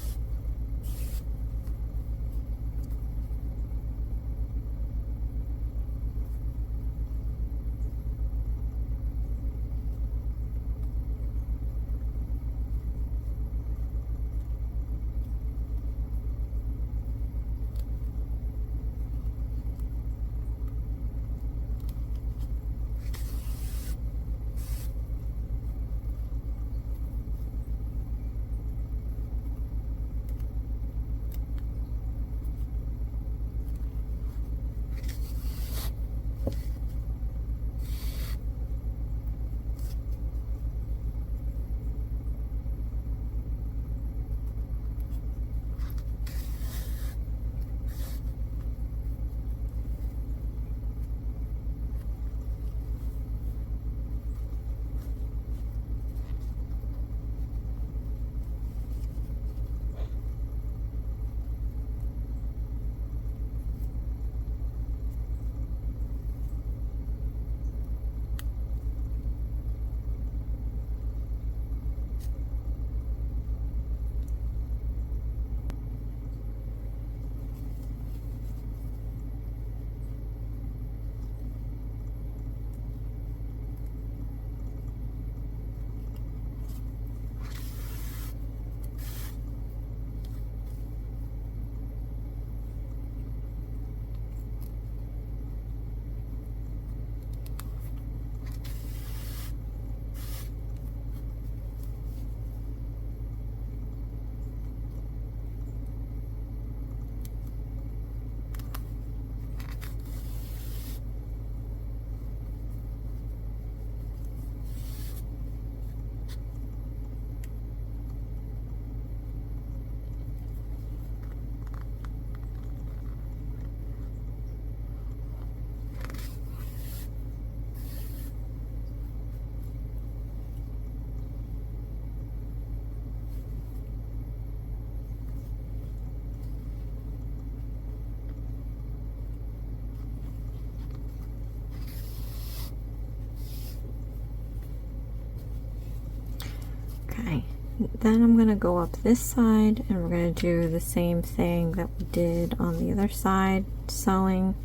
Then I'm going to go up this side and we're going to do the same thing that we did on the other side, sewing.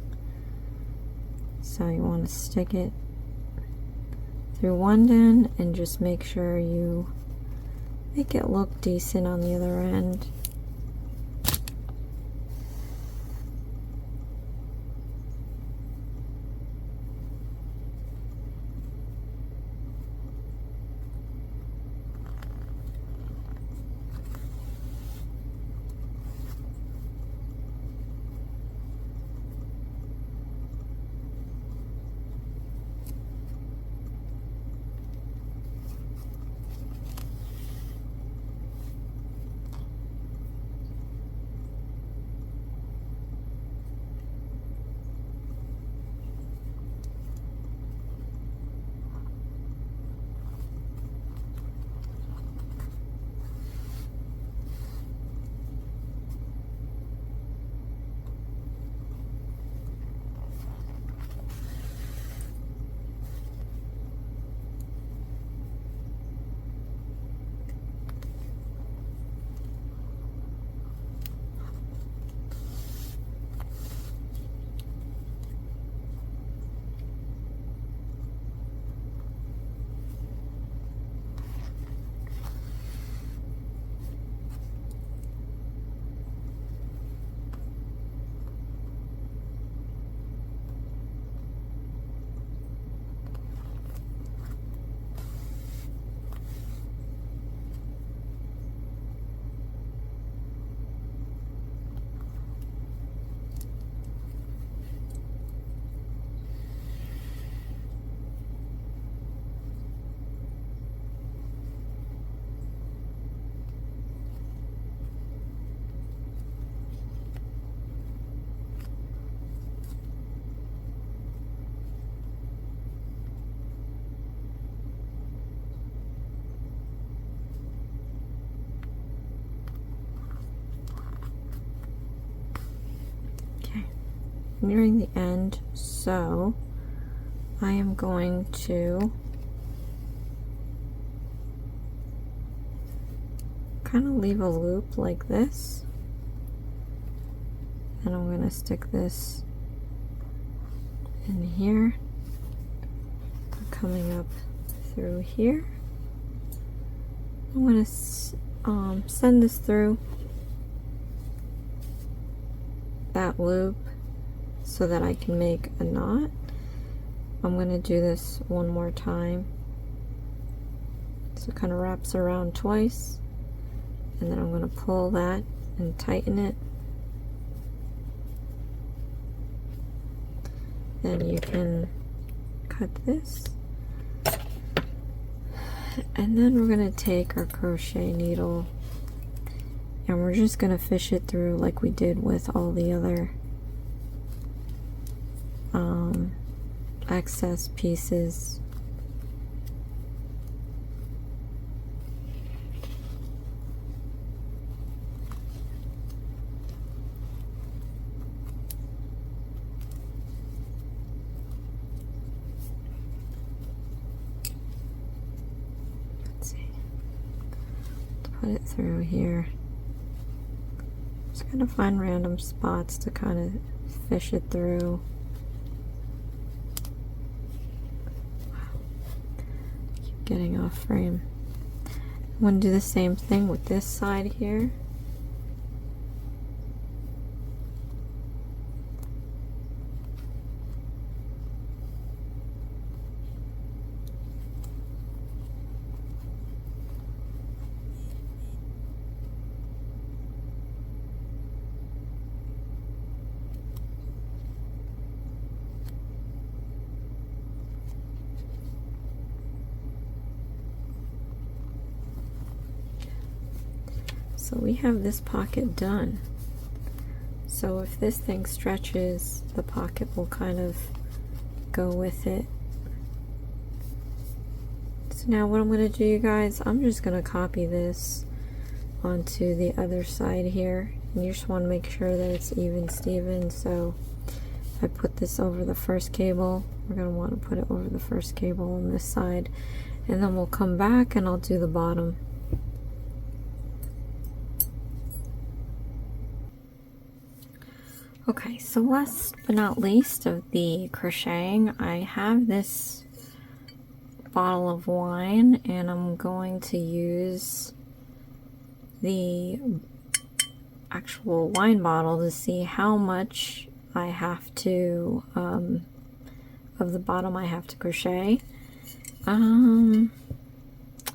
So you want to stick it through one end and just make sure you make it look decent on the other end. Nearing the end, so I am going to kind of leave a loop like this, and I'm going to stick this in here, coming up through here. I'm going to send this through that loop so that I can make a knot. I'm going to do this one more time. So it kind of wraps around twice, and then I'm going to pull that and tighten it. Then you can cut this, and then we're going to take our crochet needle and we're just going to fish it through like we did with all the other excess pieces. Let's see. Let's put it through here. Just gonna find random spots to kind of fish it through. Getting off frame. I'm going to do the same thing with this side here. So we have this pocket done. So if this thing stretches, the pocket will kind of go with it. So now what I'm going to do, you guys, I'm just going to copy this onto the other side here. And you just want to make sure that it's even Steven. So if I put this over the first cable, we're going to want to put it over the first cable on this side. And then we'll come back and I'll do the bottom. Okay, so last but not least of the crocheting, I have this bottle of wine, and I'm going to use the actual wine bottle to see how much I have to, of the bottom I have to crochet.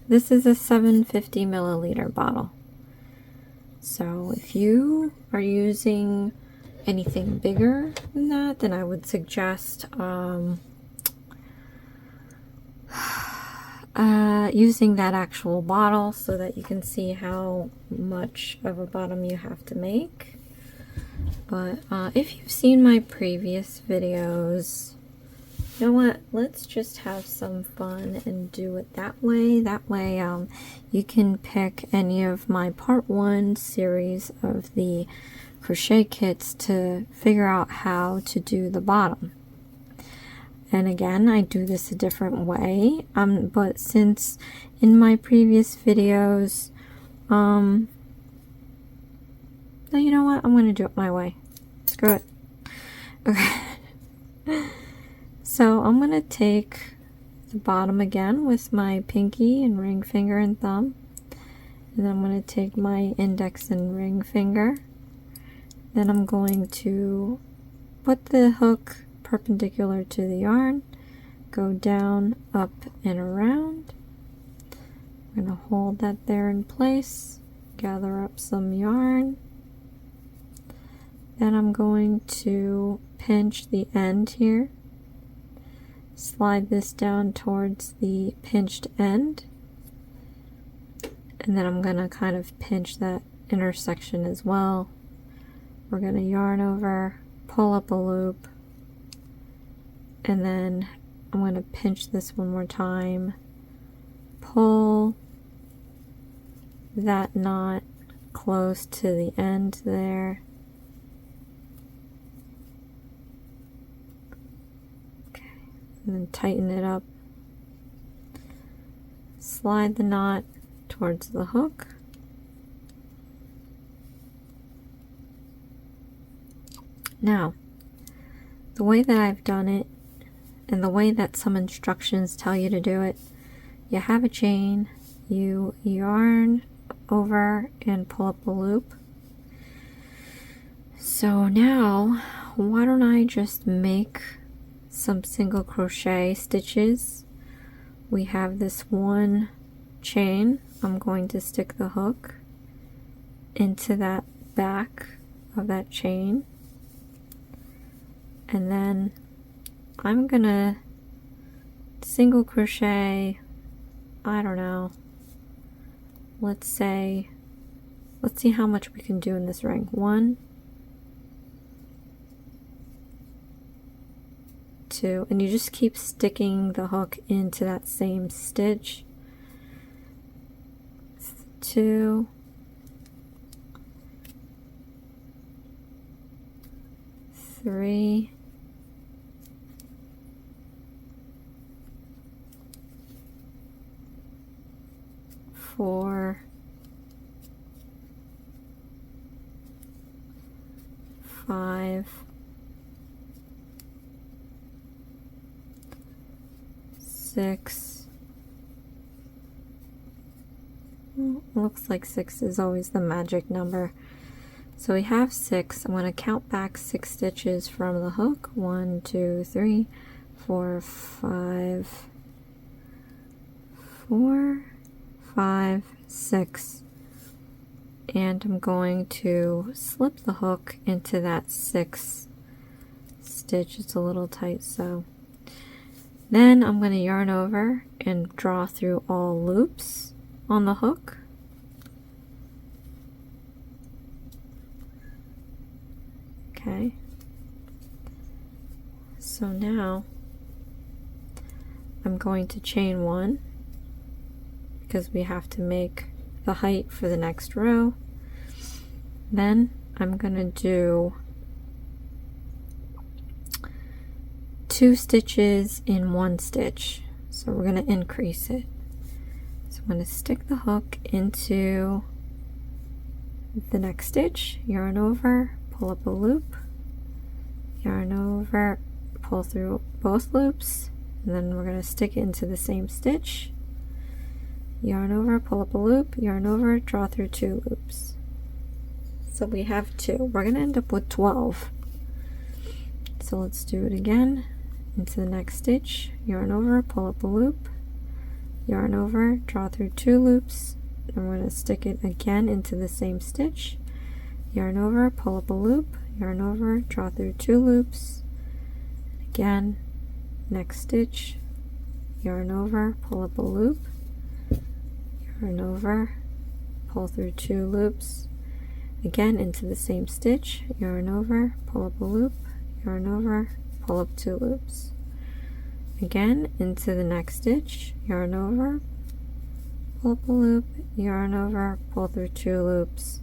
This is a 750 milliliter bottle. So if you are using anything bigger than that, then I would suggest using that actual bottle so that you can see how much of a bottom you have to make. But if you've seen my previous videos, you know what, let's just have some fun and do it that way. That way you can pick any of my part 1 series of the crochet kits to figure out how to do the bottom. And again, I do this a different way, but since in my previous videos, no, you know what, I'm going to do it my way. Screw it. Okay. So I'm going to take the bottom again with my pinky and ring finger and thumb. And then I'm going to take my index and ring finger. Then I'm going to put the hook perpendicular to the yarn, go down, up, and around. I'm going to hold that there in place, gather up some yarn. Then I'm going to pinch the end here, slide this down towards the pinched end, and then I'm going to kind of pinch that intersection as well. We're going to yarn over, pull up a loop, and then I'm going to pinch this one more time, pull that knot close to the end there. Okay, and then tighten it up. Slide the knot towards the hook. Now, the way that I've done it, and the way that some instructions tell you to do it, you have a chain, you yarn over and pull up a loop. So now, why don't I just make some single crochet stitches? We have this one chain. I'm going to stick the hook into that back of that chain, and then I'm gonna single crochet, I don't know, let's see how much we can do in this ring. 1, 2, and you just keep sticking the hook into that same stitch. 2, 3, 4, 5, 6. Looks like 6 is always the magic number. So we have 6. I'm going to count back 6 stitches from the hook. 1, 2, 3, 4, 5, 4, 5, 6. And I'm going to slip the hook into that 6th stitch. It's a little tight, so then I'm going to yarn over and draw through all loops on the hook. Okay, so now I'm going to chain 1 because we have to make the height for the next row. Then I'm going to do 2 stitches in 1 stitch, so we're going to increase it. So I'm going to stick the hook into the next stitch, yarn over, pull up a loop, yarn over, pull through both loops, and then we're going to stick it into the same stitch, yarn over, pull up a loop, yarn over, draw through 2 loops. So we have 2. We're going to end up with 12. So let's do it again. Into the next stitch, yarn over, pull up a loop, yarn over, draw through 2 loops, and we're going to stick it again into the same stitch, yarn over, pull up a loop, yarn over, draw through 2 loops, again, next stitch, yarn over, pull up a loop, yarn over, pull through 2 loops, again into the same stitch, yarn over, pull up a loop, yarn over, pull up 2 loops, again into the next stitch, yarn over, pull up a loop, yarn over, pull through 2 loops,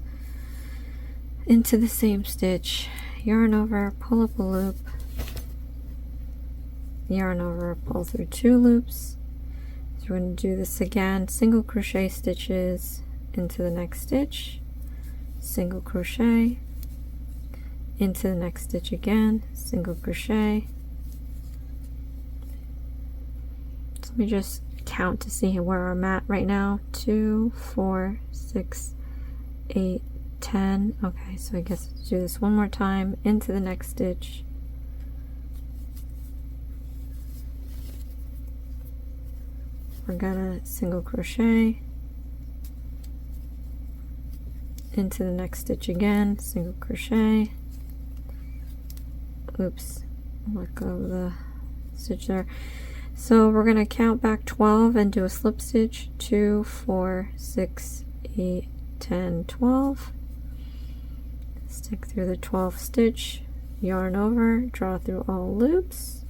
into the same stitch, yarn over, pull up a loop, yarn over, pull through 2 loops. So we're going to do this again, single crochet stitches into the next stitch, single crochet, into the next stitch again, single crochet. So let me just count to see where I'm at right now. 2, 4, 6, 8, 10. Okay, so I guess let's do this one more time, into the next stitch, we're gonna single crochet, into the next stitch again, single crochet, oops, let go of the stitch there. So we're going to count back 12 and do a slip stitch, 2, 4, 6, 8, 10, 12, stick through the 12th stitch, yarn over, draw through all loops,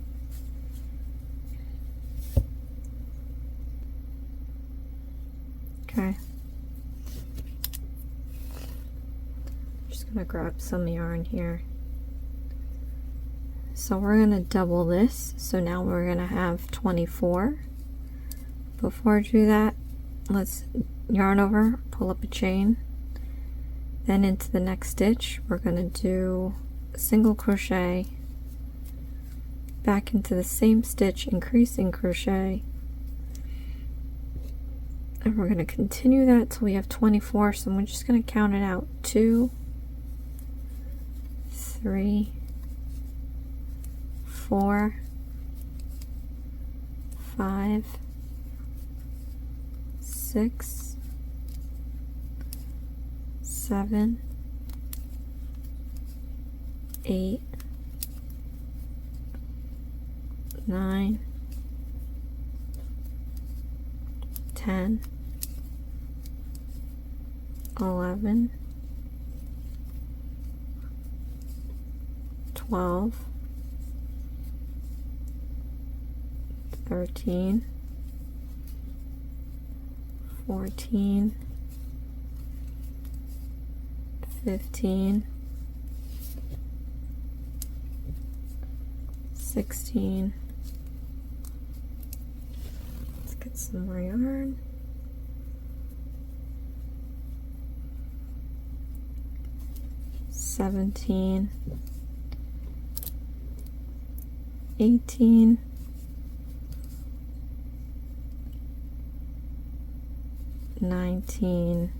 okay, just going to grab some yarn here. So we're going to double this, so now we're going to have 24. Before I do that, let's yarn over, pull up a chain, then into the next stitch we're going to do a single crochet, back into the same stitch, increasing crochet, and we're going to continue that till we have 24. So I'm just going to count it out, 2, 3, 4, 5, 6, 7, 8, 9, 10, 11, 12, 13, 14, 15, 16. Let's get some more yarn. 17, 18, 19,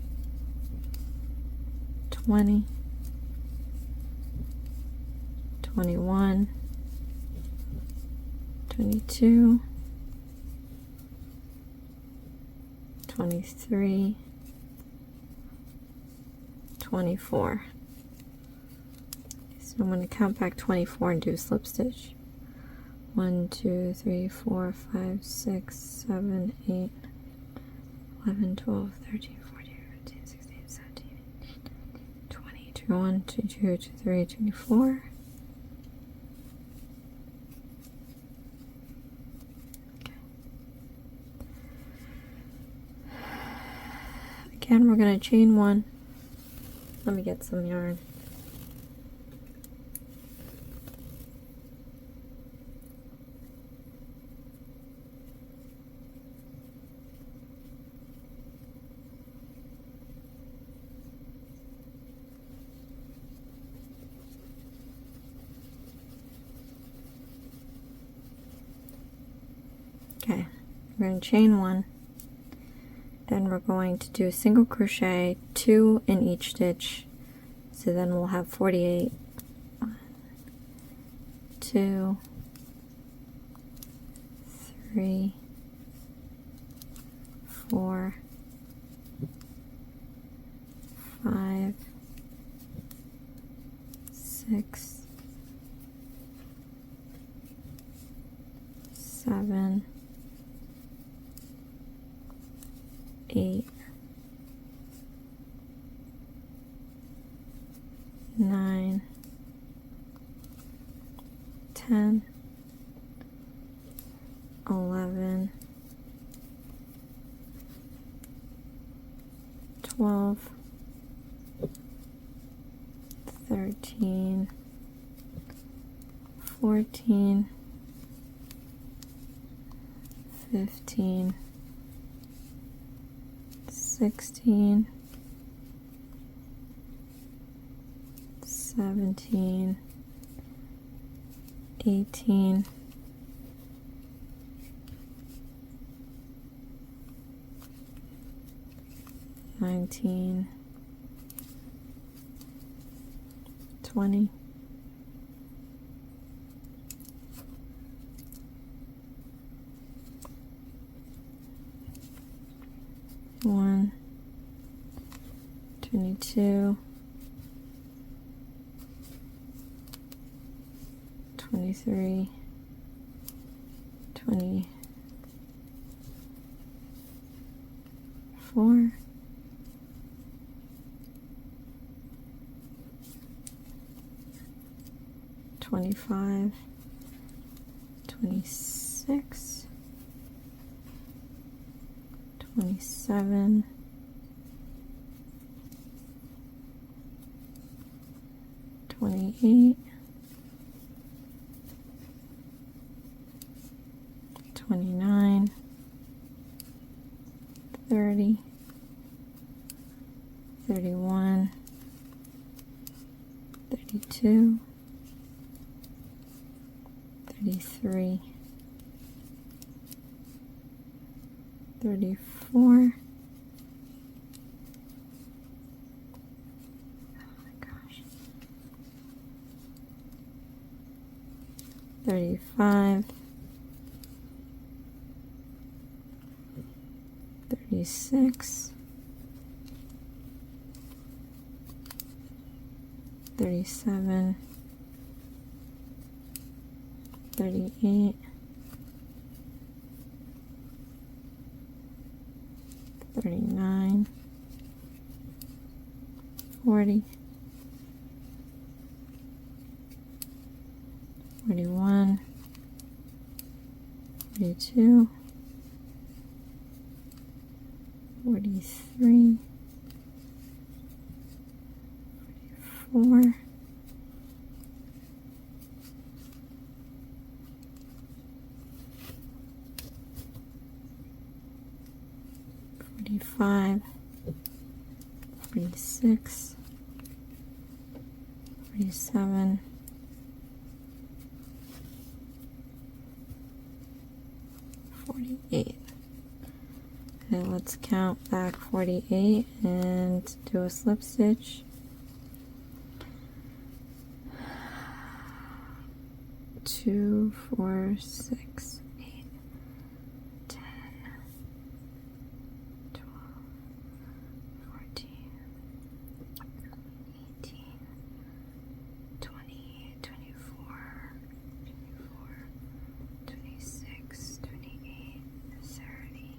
20, 21, 22, 23, 24. So I'm going to count back 24 and do a slip stitch. 1, 2, 3, 4, 5, 6, 7, 8, 11, 12, 13, 14, 15, 16, 17, 20, 21, 22, 23, 24. Okay. Again, we're going to chain 1. Let me get some yarn. Okay, we're going to chain 1, then we're going to do single crochet 2 in each stitch, so then we'll have 48. 1, 2, 3, 4, 5, 6, 7, 8, 9, 10, 11, 12, 13, 14, 15, 16, 17, 18, 19, 20, 1, 22, 23, 24, 25, 26, 27, 28, 29, 30, 31, 32, 33, 34, oh my gosh, 35, 36, 37, 38, 39, 40, 41, 42, 43, 44, 45, 46, 47, 48. Okay, let's count back 48 and do a slip stitch. 2, 4, 6, 8, 10, 12, 14, 18, 20, 24, 26, 28, 30,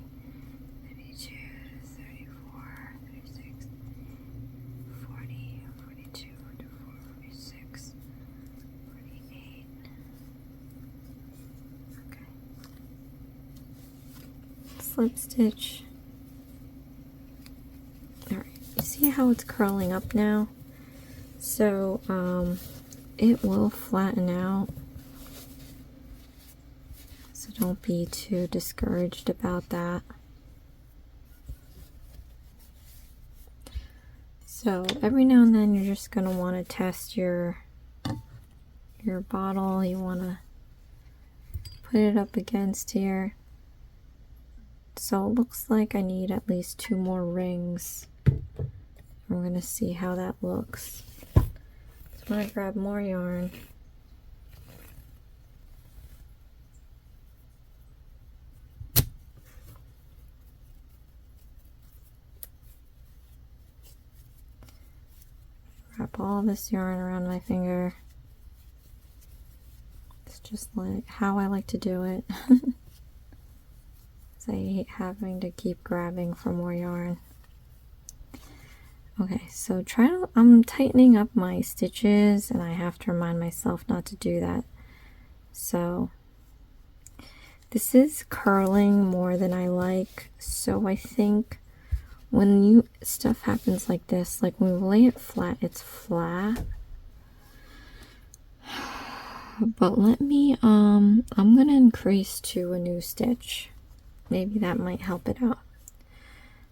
32, 34, 36, 40, 42, 44, 46, 48. Okay. Slip stitch. Alright, you see how it's curling up now? So, it will flatten out. So don't be too discouraged about that. So every now and then you're just going to want to test your bottle. You want to put it up against here So it looks like I need at least 2 more rings. We're gonna see how that looks. So I'm gonna grab more yarn. Wrap all this yarn around my finger. It's just like how I like to do it. I hate having to keep grabbing for more yarn. Okay, so I'm tightening up my stitches and I have to remind myself not to do that. So this is curling more than I like. So I think when stuff happens like this, like when we lay it flat, it's flat. But let me, I'm gonna increase to a new stitch. Maybe that might help it out.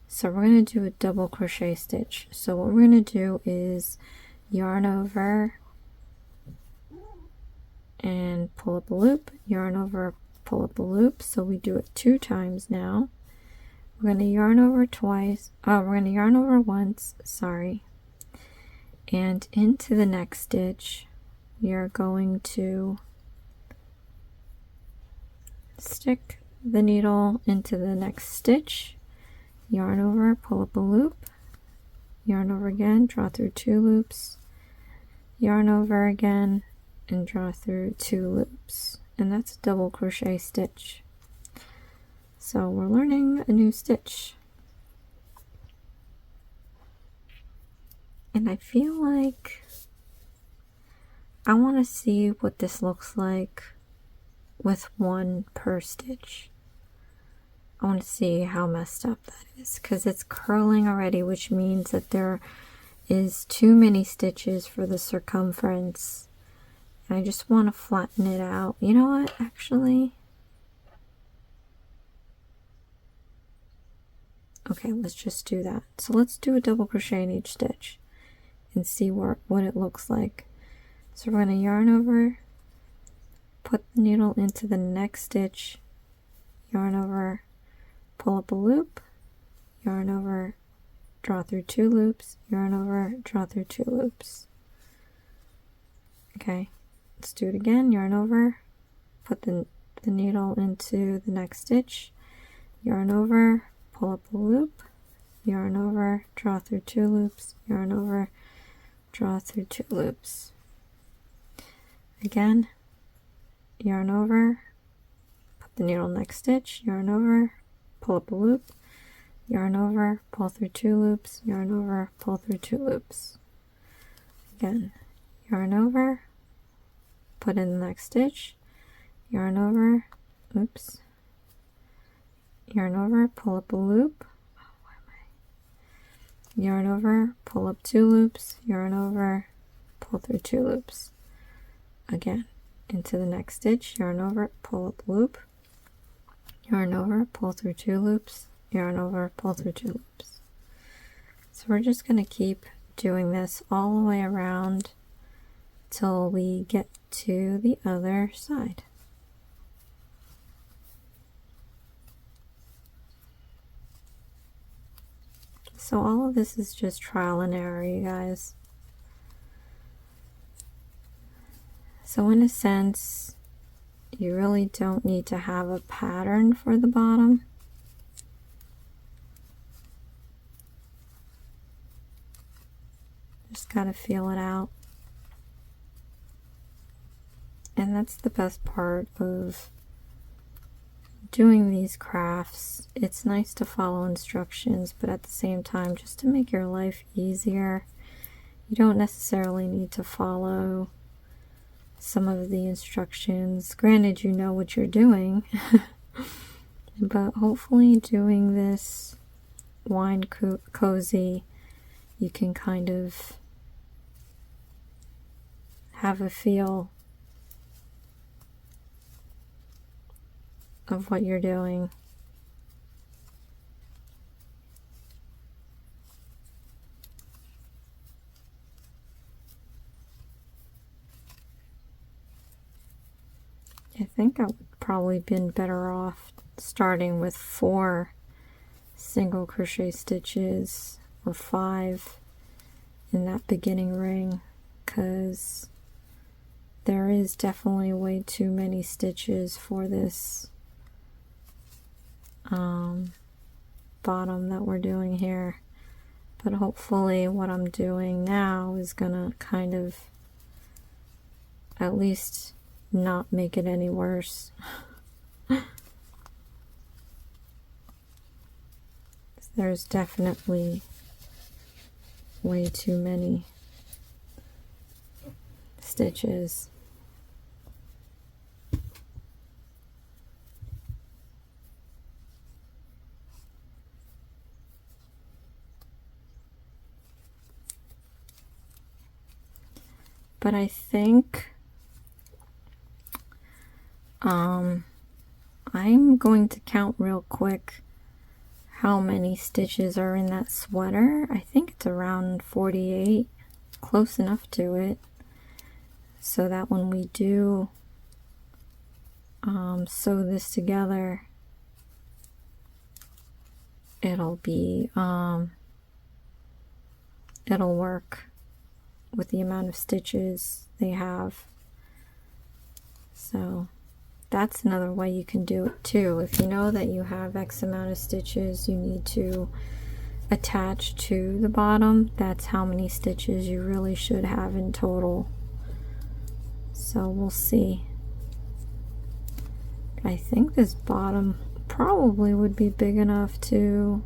So we're going to do a double crochet stitch. So what we're going to do is yarn over and pull up a loop, yarn over, pull up a loop. So we do it 2 times now. We're going to yarn over twice. Oh, we're going to yarn over once, sorry. And into the next stitch, you're going to stick the needle into the next stitch, yarn over, pull up a loop, yarn over again, draw through 2 loops, yarn over again, and draw through 2 loops. And that's a double crochet stitch. So we're learning a new stitch. And I feel like I want to see what this looks like with 1 per stitch. I want to see how messed up that is, because it's curling already, which means that there is too many stitches for the circumference. And I just want to flatten it out. You know what, actually? Okay, let's just do that. So let's do a double crochet in each stitch and see what it looks like. So we're going to yarn over, put the needle into the next stitch, yarn over, pull up a loop, yarn over, draw through 2 loops, yarn over, draw through 2 loops. Okay, let's do it again. Yarn over, put the needle into the next stitch, yarn over, pull up a loop, yarn over, draw through 2 loops, yarn over, draw through 2 loops. Again, yarn over, put the needle next stitch, yarn over, pull up a loop, yarn over, pull through 2 loops, yarn over, pull through 2 loops. Again, yarn over, put in the next stitch, yarn over, oops, yarn over, pull up a loop, yarn over, pull up 2 loops, yarn over, pull through 2 loops. Again, into the next stitch, yarn over, pull up a loop, yarn over, pull through 2 loops, yarn over, pull through 2 loops. So we're just going to keep doing this all the way around till we get to the other side. So all of this is just trial and error, you guys. So in a sense, you really don't need to have a pattern for the bottom. Just gotta feel it out. And that's the best part of doing these crafts. It's nice to follow instructions, but at the same time, just to make your life easier, you don't necessarily need to follow some of the instructions. Granted, you know what you're doing, but hopefully doing this wine cozy, you can kind of have a feel of what you're doing. I think I would probably been better off starting with 4 single crochet stitches or 5 in that beginning ring, because there is definitely way too many stitches for this bottom that we're doing here. But hopefully what I'm doing now is gonna kind of at least not make it any worse. There's definitely way too many stitches. But I think I'm going to count real quick how many stitches are in that sweater. I think it's around 48, close enough to it, so that when we do sew this together, it'll be it'll work with the amount of stitches they have. So that's another way you can do it too. If you know that you have X amount of stitches you need to attach to the bottom, that's how many stitches you really should have in total. So we'll see. I think this bottom probably would be big enough to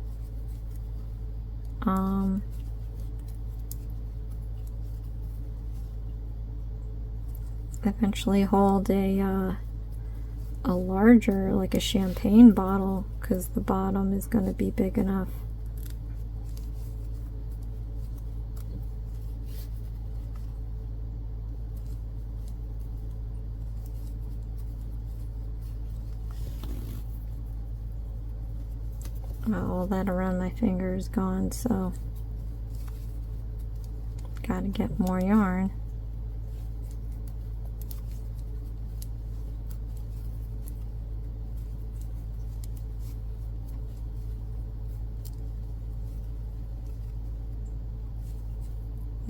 eventually hold a larger, like a champagne bottle, because the bottom is going to be big enough. All that around my finger is gone, so gotta get more yarn.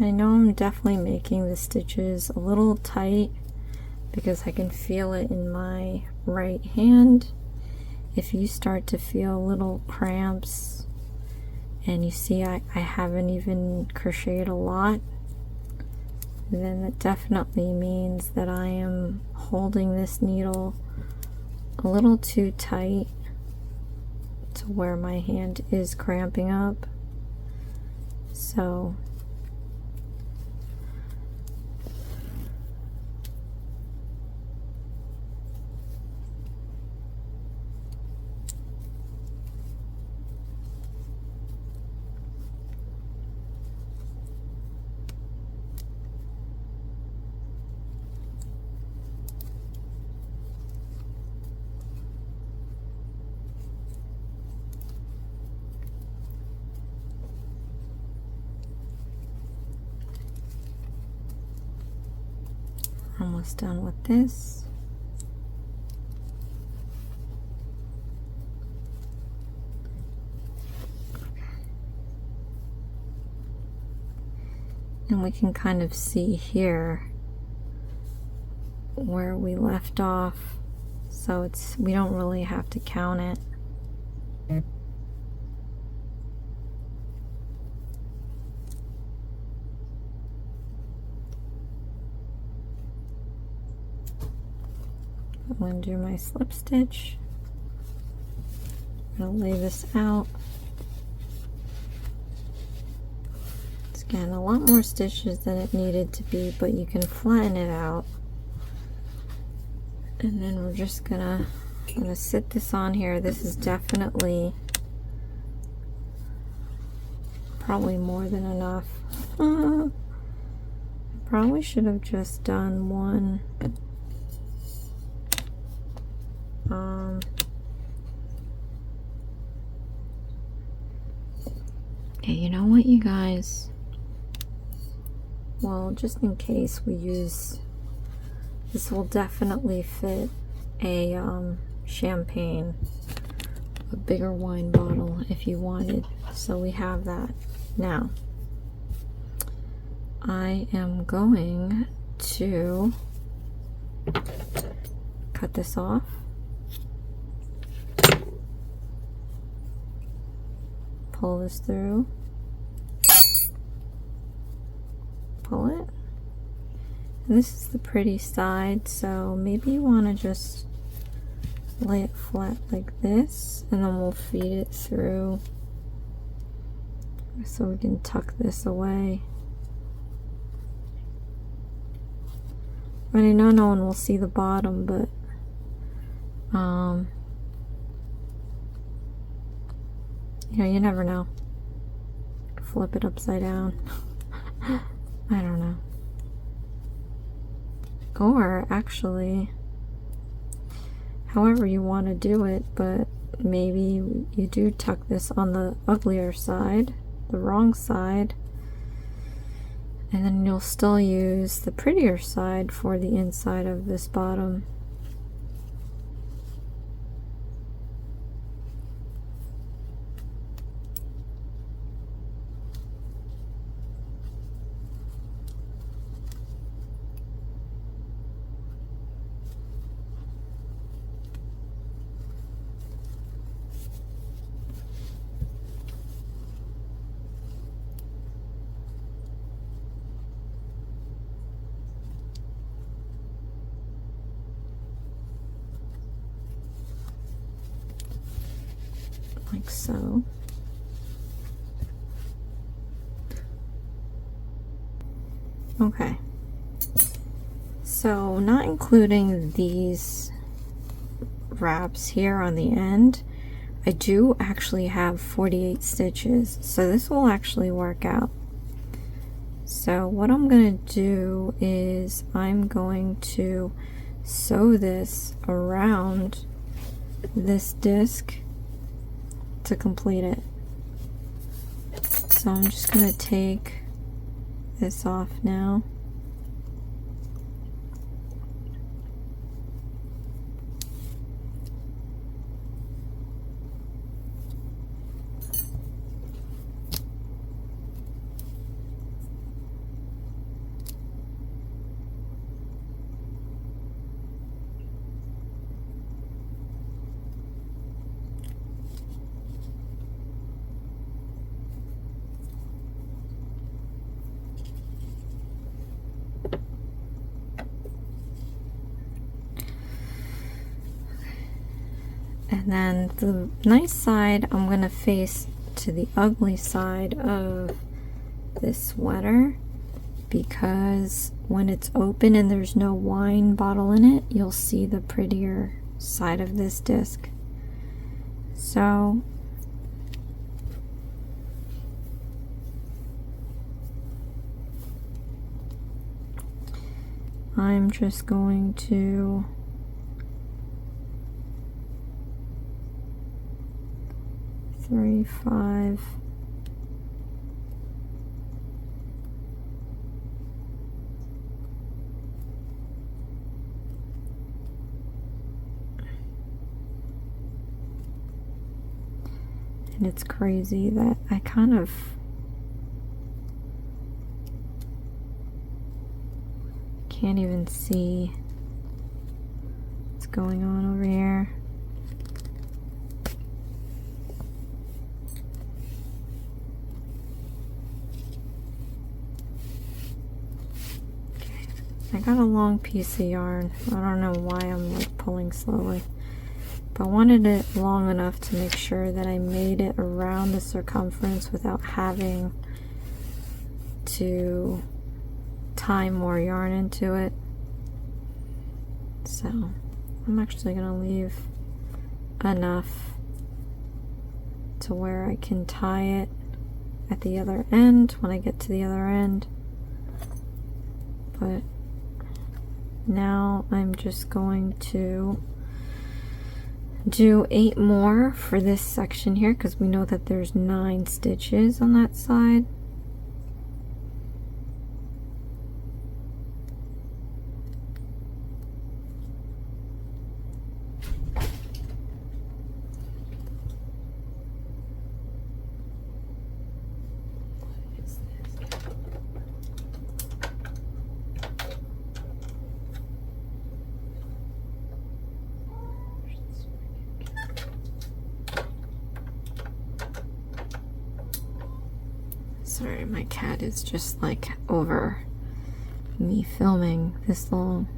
I know I'm definitely making the stitches a little tight because I can feel it in my right hand. If you start to feel little cramps and you see I haven't even crocheted a lot, then that definitely means that I am holding this needle a little too tight to where my hand is cramping up. So almost done with this. And we can kind of see here where we left off, so we don't really have to count it. I'm going to do my slip stitch. I'm going to lay this out. It's getting a lot more stitches than it needed to be, but you can flatten it out. And then we're just I'm gonna sit this on here. This is definitely probably more than enough. I probably should have just done one. Yeah, you know what, you guys? Well, just in case we use, this will definitely fit a champagne. a bigger wine bottle if you wanted. So we have that. Now, I am going to cut this off. Pull this through. Pull it. And this is the pretty side, so maybe you want to just lay it flat like this, and then we'll feed it through so we can tuck this away. And I know no one will see the bottom, but you know, you never know. Flip it upside down. I don't know. Or actually, however you want to do it, but maybe you do tuck this on the uglier side, the wrong side, and then you'll still use the prettier side for the inside of this bottom. Like so. Okay. So not including these wraps here on the end, I do actually have 48 stitches, so this will actually work out. So what I'm going to do is I'm going to sew this around this disc to complete it. So I'm just going to take this off now. And then the nice side, I'm going to face to the ugly side of this sweater, because when it's open and there's no wine bottle in it, you'll see the prettier side of this disc. So I'm just going to three, 5, and it's crazy that I kind of can't even see what's going on over here. I got a long piece of yarn. I don't know why I'm like pulling slowly, but I wanted it long enough to make sure that I made it around the circumference without having to tie more yarn into it. So I'm actually going to leave enough to where I can tie it at the other end when I get to the other end. But now I'm just going to do 8 more for this section here, because we know that there's 9 stitches on that side. Sorry, my cat is just like over me filming this long.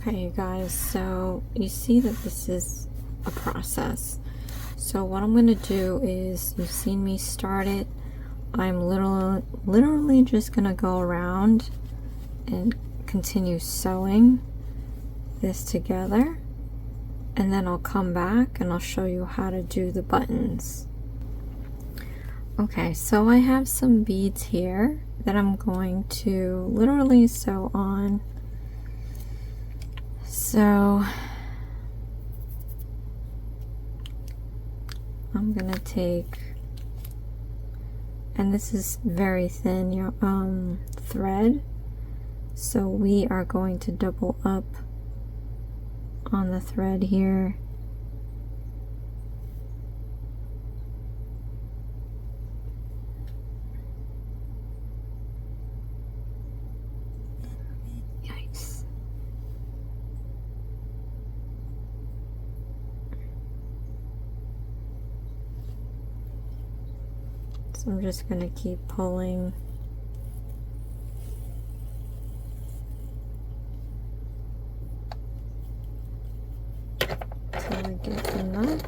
Okay, you guys, so you see that this is a process. So what I'm gonna do is, you've seen me start it. I'm literally just gonna go around and continue sewing this together, and then I'll come back and I'll show you how to do the buttons. Okay, so I have some beads here that I'm going to literally sew on. So I'm gonna take, and this is very thin thread, so we are going to double up on the thread here. Yikes. So I'm just going to keep pulling until I get enough.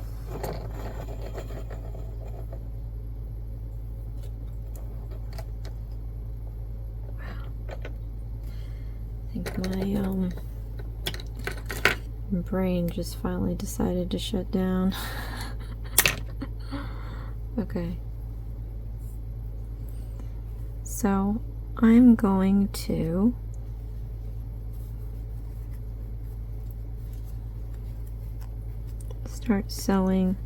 I think my brain just finally decided to shut down. Okay. So I'm going to start sewing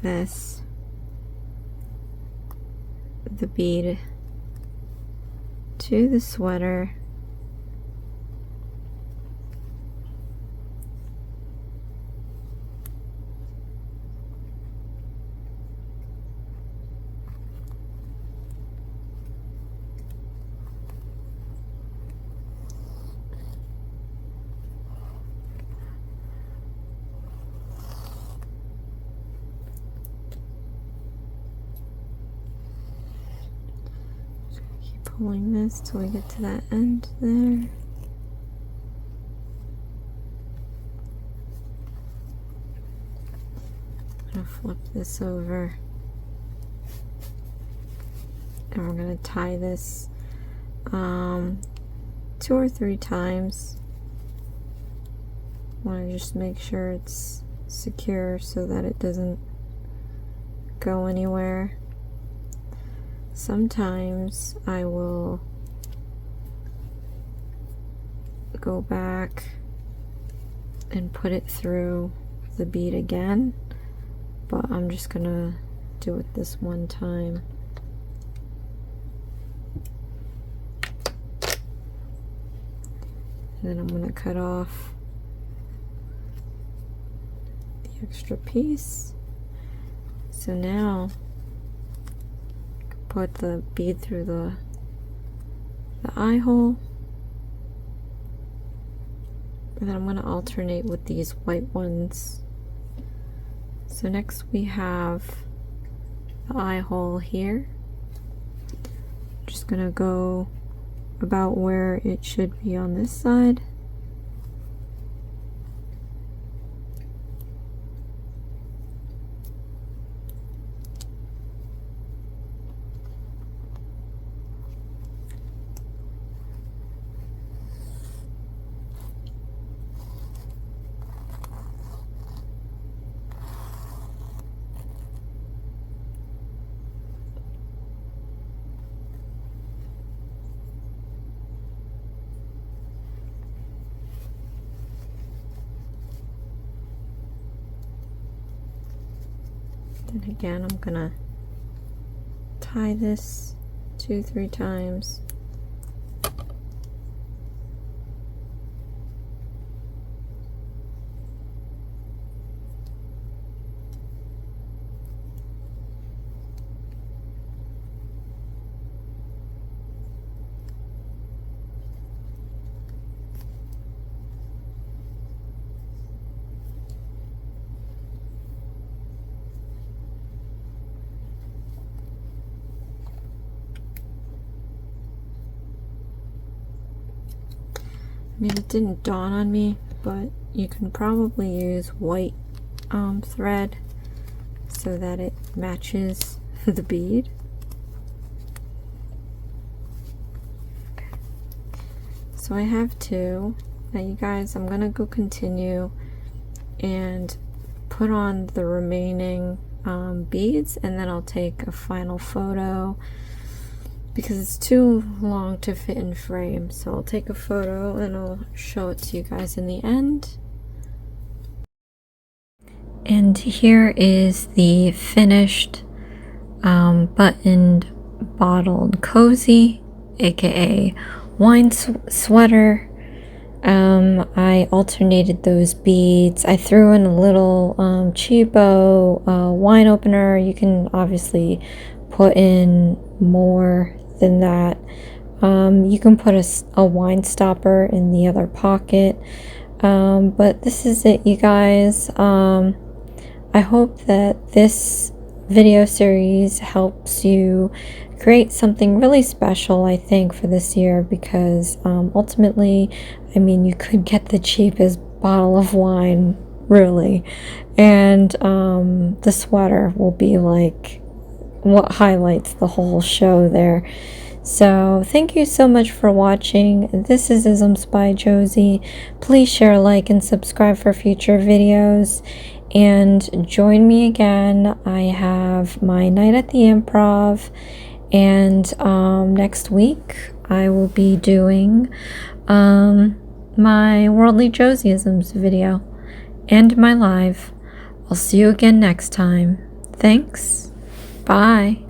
the bead to the sweater. Pulling this till we get to that end there. I'm gonna flip this over and we're gonna tie this 2 or 3 times. Want to just make sure it's secure so that it doesn't go anywhere. Sometimes I will go back and put it through the bead again, but I'm just gonna do it this one time. And then I'm gonna cut off the extra piece. So now put the bead through the eye hole, and then I'm going to alternate with these white ones. So next we have the eye hole here. Just going to go about where it should be on this side. And again, I'm gonna tie this 2-3 times. I mean, it didn't dawn on me, but you can probably use white thread so that it matches the bead. Okay. So I have 2. Now you guys, I'm gonna go continue and put on the remaining beads, and then I'll take a final photo because it's too long to fit in frame. So I'll take a photo and I'll show it to you guys in the end. And here is the finished buttoned bottled cozy, aka wine sweater. I alternated those beads. I threw in a little cheapo wine opener. You can obviously put in more than that. You can put a wine stopper in the other pocket, but this is it, you guys. I hope that this video series helps you create something really special, I think, for this year, because ultimately, I mean, you could get the cheapest bottle of wine, really, and the sweater will be like what highlights the whole show there. So thank you so much for watching. This is Isms by Josie. Please share, like, and subscribe for future videos. And join me again. I have my night at the improv. And next week I will be doing my Worldly Josieisms video and my live. I'll see you again next time. Thanks. Bye.